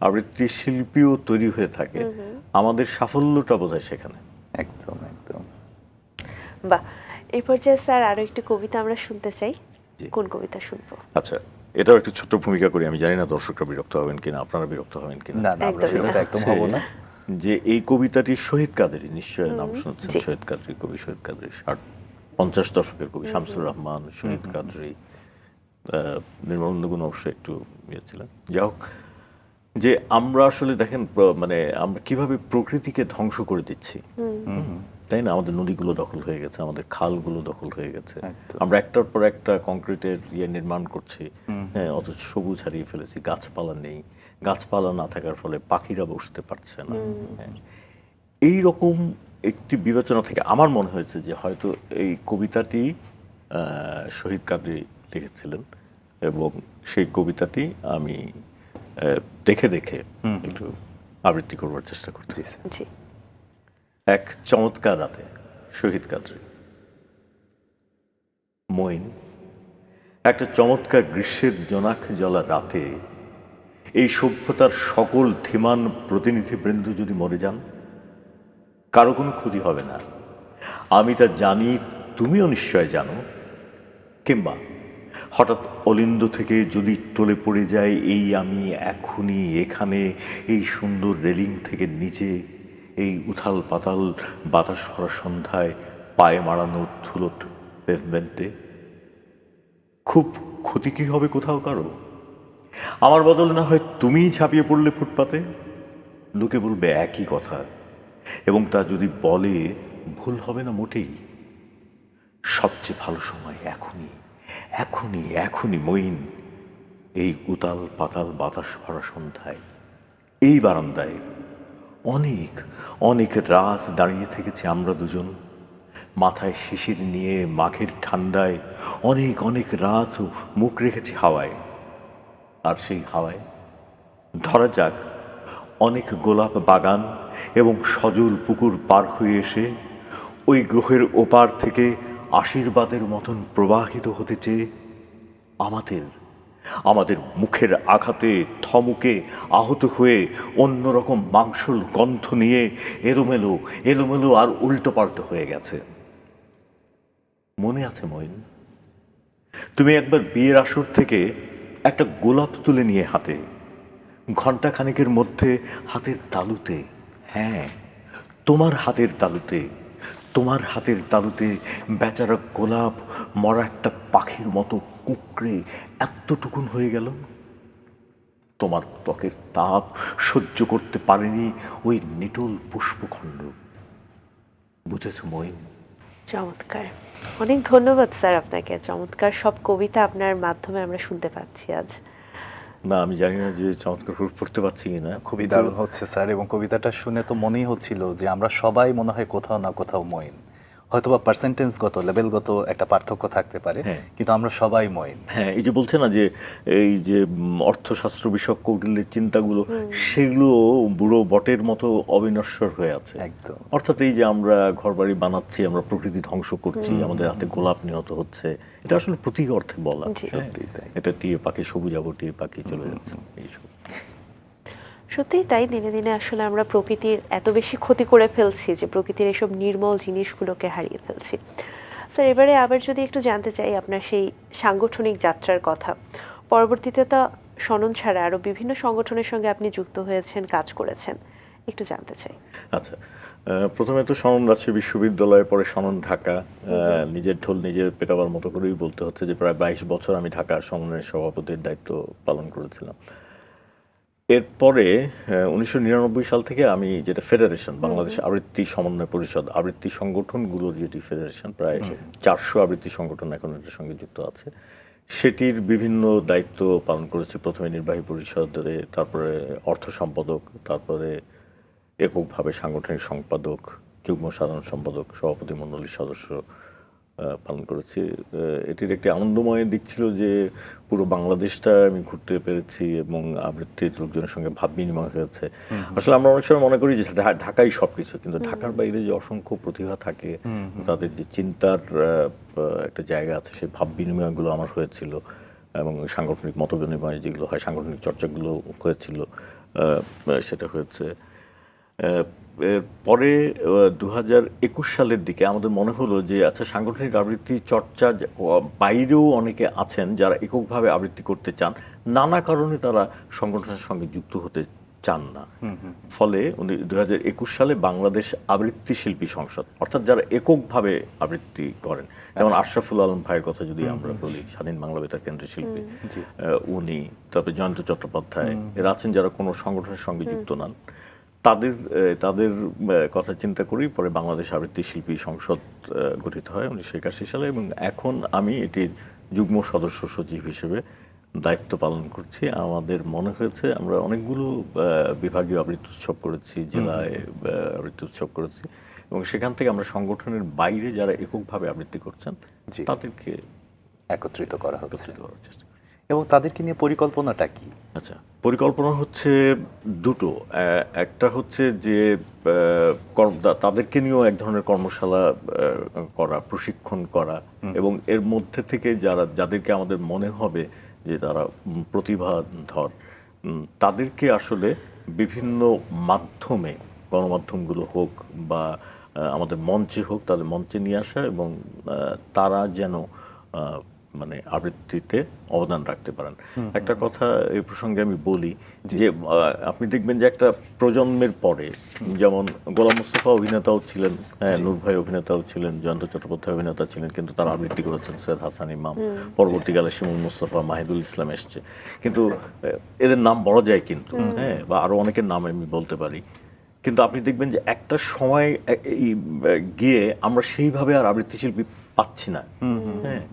আবৃত্তি শিল্পীও তৈরি হয়ে থাকে, আমাদের সাফল্যটা বোধহয় সেখানে। একদম একদম। বাহ, এই পর্যায়ে স্যার আরো একটি কবিতা আমরা শুনতে চাই। জি। কোন কবিতা শুনবো? আচ্ছা, এটাও একটু ছোট্ট ভূমিকা করি, আমি জানি না দর্শকরা বিরক্ত হবেন কিনা, আপনারা বিরক্ত হবেন কিনা। না না, আমরা একদমই সেটা না। একদম হব না। যে এই কবিতাটি শহীদ কাদেরী, নিশ্চয়ই নাম শুনেছেন। জি। শহীদ কাদরী, কবি শহীদ কাদরী, 50 দশকের কবি শামসুর রহমান, শহীদ কাদরী, নির্মলেন্দু অবশ্যই একটু ইয়ে ছিলেন। যাই হোক, যে আমরা আসলে দেখেন মানে আমরা কিভাবে প্রকৃতিকে ধ্বংস করে দিচ্ছি, তাই না? আমাদের নদীগুলো দখল হয়ে গেছে, আমাদের খালগুলো দখল হয়ে গেছে, একদম। আমরা একটার পর একটা কংক্রিটের নির্মাণ করছি, হ্যাঁ, অথচ সবুজ হারিয়ে ফেলেছি, গাছপালা নেই, গাছপালা না থাকার ফলে পাখিরা বসতে পারছে না। হ্যাঁ। এই রকম একটি বিবেচনা থেকে আমার মনে হয়েছে যে হয়তো এই কবিতাটি শহীদ কাদরী লিখেছিলেন, এবং সেই কবিতাটি আমি দেখে দেখে একটু আবৃত্তি করবার চেষ্টা করছি। জি স্যার। জি। এক চমৎকার রাতে, শহীদ কাদরী। মইন, একটা চমৎকার গ্রীষ্মের জোনাক জ্বলা রাতে এই সভ্যতার সকল ধীমান প্রতিনিধিবৃন্দ যদি মরে যান, কারো কোনো ক্ষতি হবে না, আমি তা জানি, তুমিও নিশ্চয় জানো। কিংবা হঠাৎ অলিন্দ থেকে যদি টলে পড়ে যায় এই আমি এখনই এখানে, এই সুন্দর রেলিং থেকে নিচে, এই উথাল পাতাল বাতাস ভরা সন্ধ্যায় পায়ে মারানো ধুলো পেভমেন্টে, খুব ক্ষতি কি হবে কোথাও কারো? আমার বদলে না হয় তুমিই ঝাঁপিয়ে পড়লে ফুটপাতে, লোকে বলবে একই কথা, এবং তা যদি বলে ভুল হবে না মোটেই। সবচেয়ে ভালো সময় এখনই, এখনই, এখনই মইন, এই উতাল পাতাল বাতাস ভরা সন্ধ্যায়, এই বারান্দায় অনেক অনেক রাত দাঁড়িয়ে থেকেছি আমরা দুজন, মাথায় শিশির নিয়ে মাঘের ঠান্ডায় অনেক অনেক রাত মুখ রেখেছি হাওয়ায়। আর সেই হাওয়ায় ধরা যাক অনেক গোলাপ বাগান এবং সজল পুকুর পার হয়ে এসে ওই গ্রহের ওপার থেকে আশীর্বাদের মতন প্রবাহিত হতে চেয়ে আমাদের আমাদের মুখের আঘাতে থমকে আহত হয়ে অন্যরকম মাংসল গন্ধ নিয়ে এলোমেলো এলোমেলো আর উল্টোপাল্টো হয়ে গেছে। মনে আছে মইন, তুমি একবার বিয়ের আসর থেকে একটা গোলাপ তুলে নিয়ে হাতে, ঘণ্টা খানেকের মধ্যে হাতের তালুতে, হ্যাঁ তোমার হাতের তালুতে, তোমার হাতের তালুতে বেচারা গোলাপ মরা একটা পাখির মতো কুঁকড়ে এতটুকুন হয়ে গেল। তোমার ত্বকের তাপ সহ্য করতে পারেনি ওই নিটোল পুষ্পখণ্ড। বুঝেছ মইন? চমৎকার, অনেক ধন্যবাদ স্যার আপনাকে। চমৎকার সব কবিতা আপনার মাধ্যমে আমরা শুনতে পাচ্ছি আজ। না, আমি জানি না যে চমৎকার করে পড়তে পারছি কিনা। খুবই দারুণ হচ্ছে স্যার, এবং কবিতাটা শুনে তো মনেই হচ্ছিল যে আমরা সবাই মনে হয় কোথাও না কোথাও মইন। হয়তোবা পার্সেন্টেজগত লেভেলগত একটা পার্থক্য থাকতে পারে, হ্যাঁ। কিন্তু আমরা সবাই মইন। হ্যাঁ, এই যে বলছে না যে এই যে অর্থশাস্ত্র বিষয়ক কৌটিল্যের চিন্তাগুলো, সেগুলো বুড়ো বটের মতো অবিনশ্বর হয়ে আছে। একদম। অর্থাৎ এই যে আমরা ঘরবাড়ি বানাচ্ছি, আমরা প্রকৃতি ধ্বংস করছি, আমাদের হাতে গোলাপ নিহত হচ্ছে, এটা আসলে প্রতীক অর্থে বলা। জি। হ্যাঁ, সত্যিই তাই। এটা টিয়ে পাখি সবুজ আবো, টিয়ে পাখি চলে যাচ্ছে, এইসব। সত্যিই তাই, দিনে দিনে আসলে আমরা প্রকৃতির এত বেশি ক্ষতি করে ফেলছি যে প্রকৃতির এসব নির্মল জিনিসগুলোকে হারিয়ে ফেলছি। স্যার এবারে আবার যদি একটু জানতে চাই আপনার সেই সাংগঠনিক যাত্রার কথা, পরবর্তীতে তো সনদ ছাড়া আরো বিভিন্ন সংগঠনের সঙ্গে আপনি যুক্ত হয়েছেন, কাজ করেছেন, একটু জানতে চাই। আচ্ছা, প্রথমে তো সনদ রাজশাহী বিশ্ববিদ্যালয়ে, পরে সনদ ঢাকা। নিজের ঢোল নিজের পেটাবার মতো করেই বলতে হচ্ছে যে প্রায় 22 বছর আমি ঢাকা সমন্বয়ের সভাপতির দায়িত্ব পালন করেছিলাম। এরপরে 1999 সাল থেকে আমি যেটা ফেডারেশন, বাংলাদেশ আবৃত্তি সমন্বয় পরিষদ, আবৃত্তি সংগঠনগুলোর যেটি ফেডারেশন, প্রায় 400 আবৃত্তি সংগঠন এখন এটার সঙ্গে যুক্ত আছে, সেটির বিভিন্ন দায়িত্ব পালন করেছি। প্রথমে নির্বাহী পরিষদে, তারপরে অর্থ সম্পাদক, তারপরে এককভাবে সাংগঠনিক সম্পাদক, যুগ্ম সাধারণ সম্পাদক, সভাপতি মণ্ডলীর সদস্য পালন করেছি। এটির একটি আনন্দময় দিক ছিল যে পুরো বাংলাদেশটা আমি ঘুরতে পেরেছি এবং আবৃত্তির লোকজনের সঙ্গে ভাব বিনিময় হয়েছে। আসলে আমরা অনেক সময় মনে করি যে ঢাকাই সবকিছু, কিন্তু ঢাকার বাইরে যে অসংখ্য প্রতিভা থাকে, তাদের যে চিন্তার একটা জায়গা আছে, সেই ভাব বিনিময়গুলো আমার হয়েছিল এবং সাংগঠনিক মত বিনিময় যেগুলো হয়, সাংগঠনিক চর্চাগুলো হয়েছিল, সেটা হয়েছে। পরে 2021 সালের দিকে আমাদের মনে হলো যে আচ্ছা, সাংগঠনিক আবৃত্তি চর্চা বাইরেও অনেকে আছেন যারা এককভাবে আবৃত্তি করতে চান, নানা কারণে তারা সংগঠনের সঙ্গে যুক্ত হতে চান না। ফলে 2021 সালে বাংলাদেশ আবৃত্তি শিল্পী সংসদ, অর্থাৎ যারা এককভাবে আবৃত্তি করেন, যেমন আশরাফুল আলম ভাইয়ের কথা যদি আমরা বলি, স্বাধীন বাংলা বেতার কেন্দ্রের শিল্পী, উনি, তারপরে জয়ন্ত চট্টোপাধ্যায়, এরা আছেন যারা কোনো সংগঠনের সঙ্গে যুক্ত নন। তাদের কথা চিন্তা করেই পরে বাংলাদেশ আবৃত্তি শিল্পী সংসদ গঠিত হয় 1981 সালে, এবং এখন আমি এটির যুগ্ম সদস্য সচিব হিসেবে দায়িত্ব পালন করছি। আমাদের মনে হয়েছে, আমরা অনেকগুলো বিভাগীয় আবৃত্তি উৎসব করেছি, জেলায় আবৃত্তি উৎসব করেছি, এবং সেখান থেকে আমরা সংগঠনের বাইরে যারা এককভাবে আবৃত্তি করছেন তাদেরকে একত্রিত করা হচ্ছে করার চেষ্টা। এবং তাদেরকে নিয়ে পরিকল্পনাটা কি? আচ্ছা, পরিকল্পনা হচ্ছে দুটো। একটা হচ্ছে যে তাদেরকে নিয়েও এক ধরনের কর্মশালা করা, প্রশিক্ষণ করা, এবং এর মধ্যে থেকে যাদেরকে আমাদের মনে হবে যে তারা প্রতিভাধর, তাদেরকে আসলে বিভিন্ন মাধ্যমে, গণমাধ্যমগুলো হোক বা আমাদের মঞ্চে হোক, তাদের মঞ্চে নিয়ে আসা এবং তারা যেন মানে আবৃত্তিতে অবদান রাখতে পারেন। একটা কথা এই প্রসঙ্গে আমি বলি যে আপনি দেখবেন যে একটা প্রজন্মের পরে, যেমন গোলাম মোস্তফা অভিনেতাও ছিলেন, নূর ভাই অভিনেতাও ছিলেন, জয়ন্ত চট্টোপাধ্যায় অভিনেতা ছিলেন, কিন্তু তারা আবৃত্তি করেছেন, সৈয়দ হাসান ইমাম, পরবর্তীকালে শিমুল মুস্তফা, মাহিদুল ইসলাম এসছে, কিন্তু এদের নাম বলা যায় কিন্তু, বা আরো অনেকের নাম আমি বলতে পারি, কিন্তু আপনি দেখবেন যে একটা সময় গিয়ে আমরা সেইভাবে আর আবৃত্তি শিল্পী পাচ্ছি না। হ্যাঁ,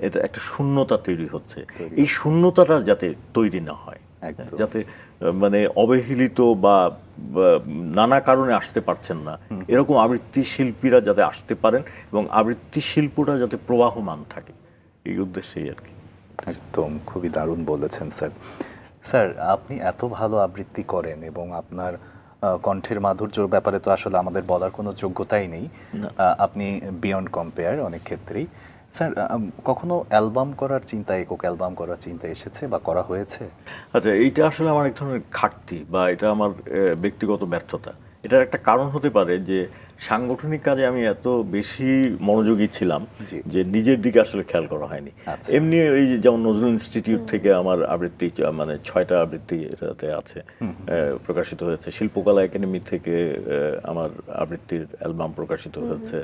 এটা একটা শূন্যতা তৈরি হচ্ছে। এই শূন্যতাটা যাতে তৈরি না হয়, যাতে মানে অবহেলিত বা নানা কারণে আসতে পারছেন না এরকম আবৃত্তি শিল্পীরা যাতে আসতে পারেন এবং আবৃত্তি শিল্পটা যাতে প্রবাহমান থাকে, এই উদ্দেশ্যেই আর কি। একদম, খুবই দারুণ বলেছেন স্যার। স্যার, আপনি এত ভালো আবৃত্তি করেন এবং আপনার কণ্ঠের মাধুর্যর ব্যাপারে তো আসলে আমাদের বলার কোনো যোগ্যতাই নেই। আপনি বিয়ন্ড কম্পেয়ার অনেক ক্ষেত্রেই। স্যার, কখনো অ্যালবাম করার চিন্তা, একক অ্যালবাম করার চিন্তা এসেছে বা করা হয়েছে? আচ্ছা, এইটা আসলে আমার এক ধরনের ঘাটতি বা এটা আমার ব্যক্তিগত ব্যর্থতা। এটার একটা কারণ হতে পারে যে সাংগঠনিক কাজে আমি এত বেশি মনোযোগী ছিলাম যে নিজের দিকে আসলে খেয়াল করা হয়নি। এমনি এই যেমন নজরুল ইনস্টিটিউট থেকে আমার আবৃত্তি, মানে 6টা আবৃত্তি এটাতে আছে, প্রকাশিত হয়েছে। শিল্পকলা একাডেমি থেকে আমার আবৃত্তির অ্যালবাম প্রকাশিত হয়েছে,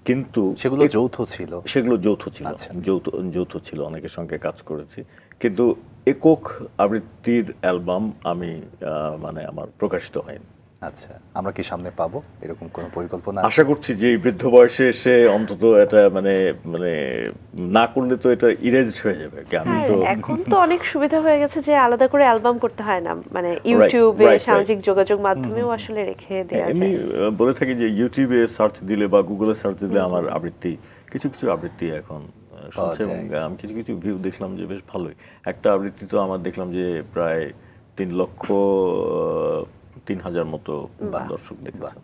কিন্তু সেগুলো যৌথ ছিল। যৌথ ছিল, অনেকের সঙ্গে কাজ করেছি, কিন্তু একক আবৃত্তির অ্যালবাম আমি মানে আমার প্রকাশিত হয়নি। আচ্ছা, আমরা কি সামনে পাবো এরকম কোনো পরিকল্পনা? আশা করছি যে এই বৃদ্ধ বয়সে এসে অন্তত এটা মানে না করলে তো এটা ইরেজড হয়ে যাবে। আমি তো এখন তো অনেক সুবিধা হয়ে গেছে যে আলাদা করে অ্যালবাম করতে হয় না, মানে ইউটিউবে, সামাজিক যোগাযোগ মাধ্যমেও আসলে রেখে দেওয়া যায়। আমি বলে থাকি যে ইউটিউবে সার্চ দিলে বা গুগলে সার্চ দিলে আমার আবৃত্তি, কিছু আবৃত্তি এখন শুনছে, এবং আমি কিছু ভিউ দেখলাম যে বেশ ভালোই। একটা আবৃত্তি তো আমার দেখলাম যে প্রায় 3,03,000 মতো দর্শক দেখেছেন।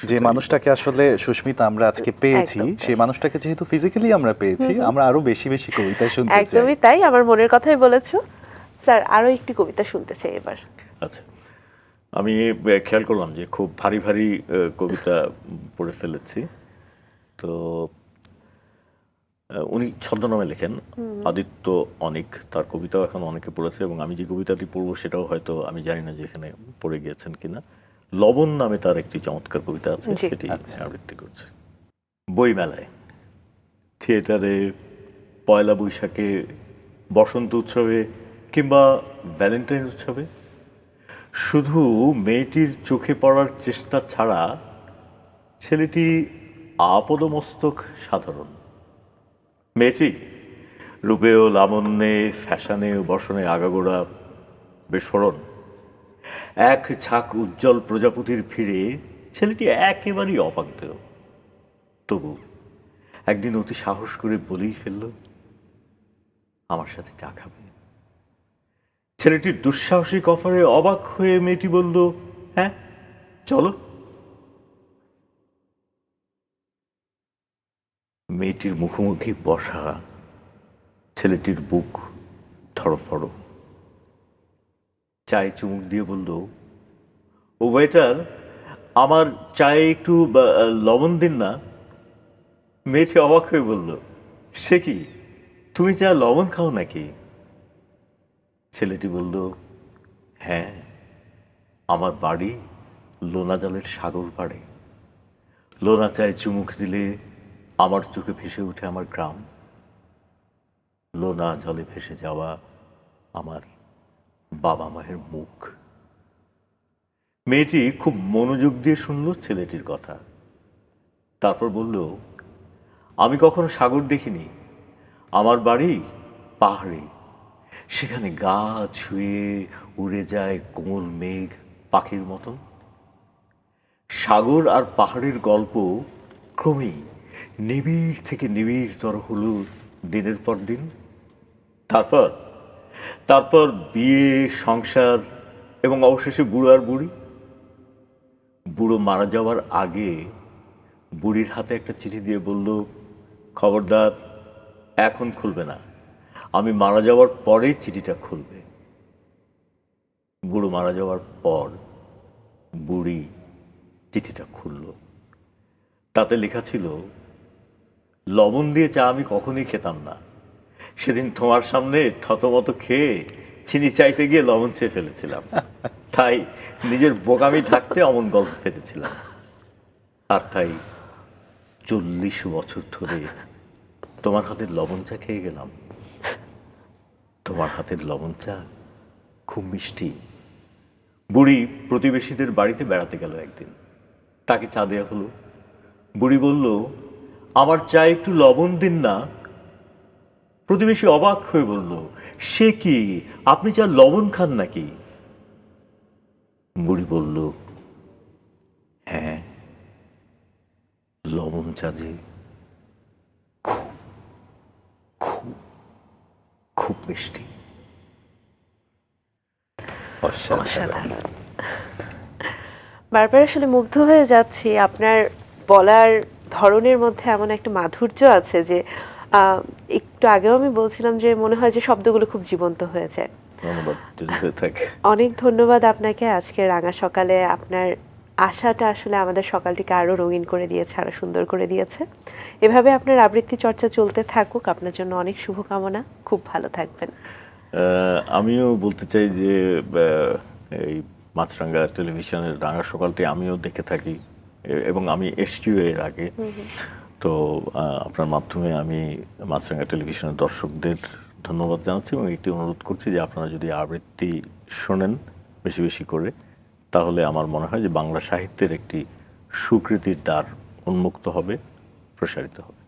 যে মানুষটাকে আসলে সুস্মিতা আমরা আজকে পেয়েছি, সেই মানুষটাকে যেহেতু ফিজিক্যালি আমরা পেয়েছি, আমরা আরো বেশি কবিতা শুনতে চাই। একদমই তাই, আমার মনের কথাই বলেছো স্যার। আরো একটি কবিতা শুনতে চাই এবার। আচ্ছা, আমি খেয়াল করলাম যে খুব ভারী ভারী কবিতা পড়ে ফেলেছি। তো উনি ছদ্মনামে লেখেন, আদিত্য অনিক। তার কবিতাও এখন অনেকে পড়েছে, এবং আমি যে কবিতাটি পড়বো সেটাও হয়তো আমি জানি না যে এখানে পড়ে গিয়েছেন কিনা। লবণ নামে তার একটি চমৎকার কবিতা আছে, জি। সেটি আবৃত্তি করছে। বইমেলায়, থিয়েটারে, পয়লা বৈশাখে, বসন্ত উৎসবে কিংবা ভ্যালেন্টাইন উৎসবে শুধু মেয়েটির চোখে পড়ার চেষ্টা ছাড়া ছেলেটি আপদমস্তক সাধারণ। মেয়েটি রূপে ও লাবণ্যে, ফ্যাশনে ও বসনে আগাগোড়া বিস্ফোরণ। এক ঝাঁক উজ্জ্বল প্রজাপতির ভিড়ে ছেলেটি একেবারেই অবাধ্যেয়। তবু একদিন অতি সাহস করে বলেই ফেলল, আমার সাথে চা খাবে। ছেলেটির দুঃসাহসিক অফারে অবাক হয়ে মেয়েটি বলল, হ্যাঁ চলো। মেয়েটির মুখোমুখি বসা ছেলেটির বুক ধড়ফড়। চায়ে চুমুক দিয়ে বলল, ও ওয়েটার, আমার চায়ে একটু লবণ দিন না। মেয়েটি অবাক হয়ে বলল, সে কি, তুমি চা লবণ খাও নাকি? ছেলেটি বলল, হ্যাঁ, আমার বাড়ি লোনা জলের সাগর পাড়ে। লোনা চায়ে চুমুক দিলে আমার চোখে ভেসে ওঠে আমার গ্রাম, লোনা জলে ভেসে যাওয়া আমার বাবা মায়ের মুখ। মেয়েটি খুব মনোযোগ দিয়ে শুনল ছেলেটির কথা। তারপর বলল, আমি কখনো সাগর দেখিনি, আমার বাড়ি পাহাড়ে। সেখানে গা ছুঁয়ে উড়ে যায় কোমল মেঘ পাখির মতন। সাগর আর পাহাড়ের গল্প ক্রমেই নিবিড় থেকে নিবিড়তর হলো দিনের পর দিন। তারপর তারপর বিয়ে, সংসার, এবং অবশেষে বুড়ো আর বুড়ি। বুড়ো মারা যাওয়ার আগে বুড়ির হাতে একটা চিঠি দিয়ে বলল, খবরদার এখন খুলবে না, আমি মারা যাওয়ার পরেই চিঠিটা খুলবে। বুড়ো মারা যাওয়ার পর বুড়ি চিঠিটা খুলল। তাতে লেখা ছিল, লবণ দিয়ে চা আমি কখনোই খেতাম না। সেদিন তোমার সামনে থতমত খেয়ে চিনি চাইতে গিয়ে লবণ চেয়ে ফেলেছিলাম, তাই নিজের বোকামি ঢাকতে অমন গল্প ফেলেছিলাম। আর তাই 40 বছর ধরে তোমার হাতের লবণ চা খেয়ে গেলাম। তোমার হাতের লবণ চা খুব মিষ্টি। বুড়ি প্রতিবেশীদের বাড়িতে বেড়াতে গেল একদিন, তাকে চা দেয়া হলো। বুড়ি বলল, আমার চা একটু লবণ দিন না। প্রতিবেশী অবাক হয়ে বলল, সে কি, আপনি চা লবণ খান নাকি? বুড়ি বলল, হ্যাঁ, লবণ চা যে খুব খুব খুব মিষ্টি। অসাধারণ। বারবার আসলে মুগ্ধ হয়ে যাচ্ছি, আপনার বলার ধরনের মধ্যে এমন একটা মাধুর্য আছে যে একটু আগেও আমি বলছিলাম যে মনে হয় যে শব্দগুলো খুব জীবন্ত হয়ে যায়। ধন্যবাদ যদি হয়ে থাকে। অনেক ধন্যবাদ আপনাকে। আজকে রাঙা সকালে আপনার আশাটা আসলে আমাদের সকালটিকে আরো রঙিন করে দিয়েছে, আরো সুন্দর করে দিয়েছে। এভাবে আপনার আবৃত্তি চর্চা চলতে থাকুক, আপনার জন্য অনেক শুভকামনা। খুব ভালো থাকবেন। আমিও বলতে চাই যে এই মাছরাঙ্গা টেলিভিশনের রাঙা সকালটি আমিও দেখে থাকি, এবং আমি এসটিও এর আগে। তো আপনার মাধ্যমে আমি মাছরাঙ্গা টেলিভিশনের দর্শকদের ধন্যবাদ জানাচ্ছি, এবং একটি অনুরোধ করছি যে আপনারা যদি আবৃত্তি শোনেন বেশি বেশি করে, তাহলে আমার মনে হয় যে বাংলা সাহিত্যের একটি সুকৃতির দ্বার উন্মুক্ত হবে, প্রসারিত হবে।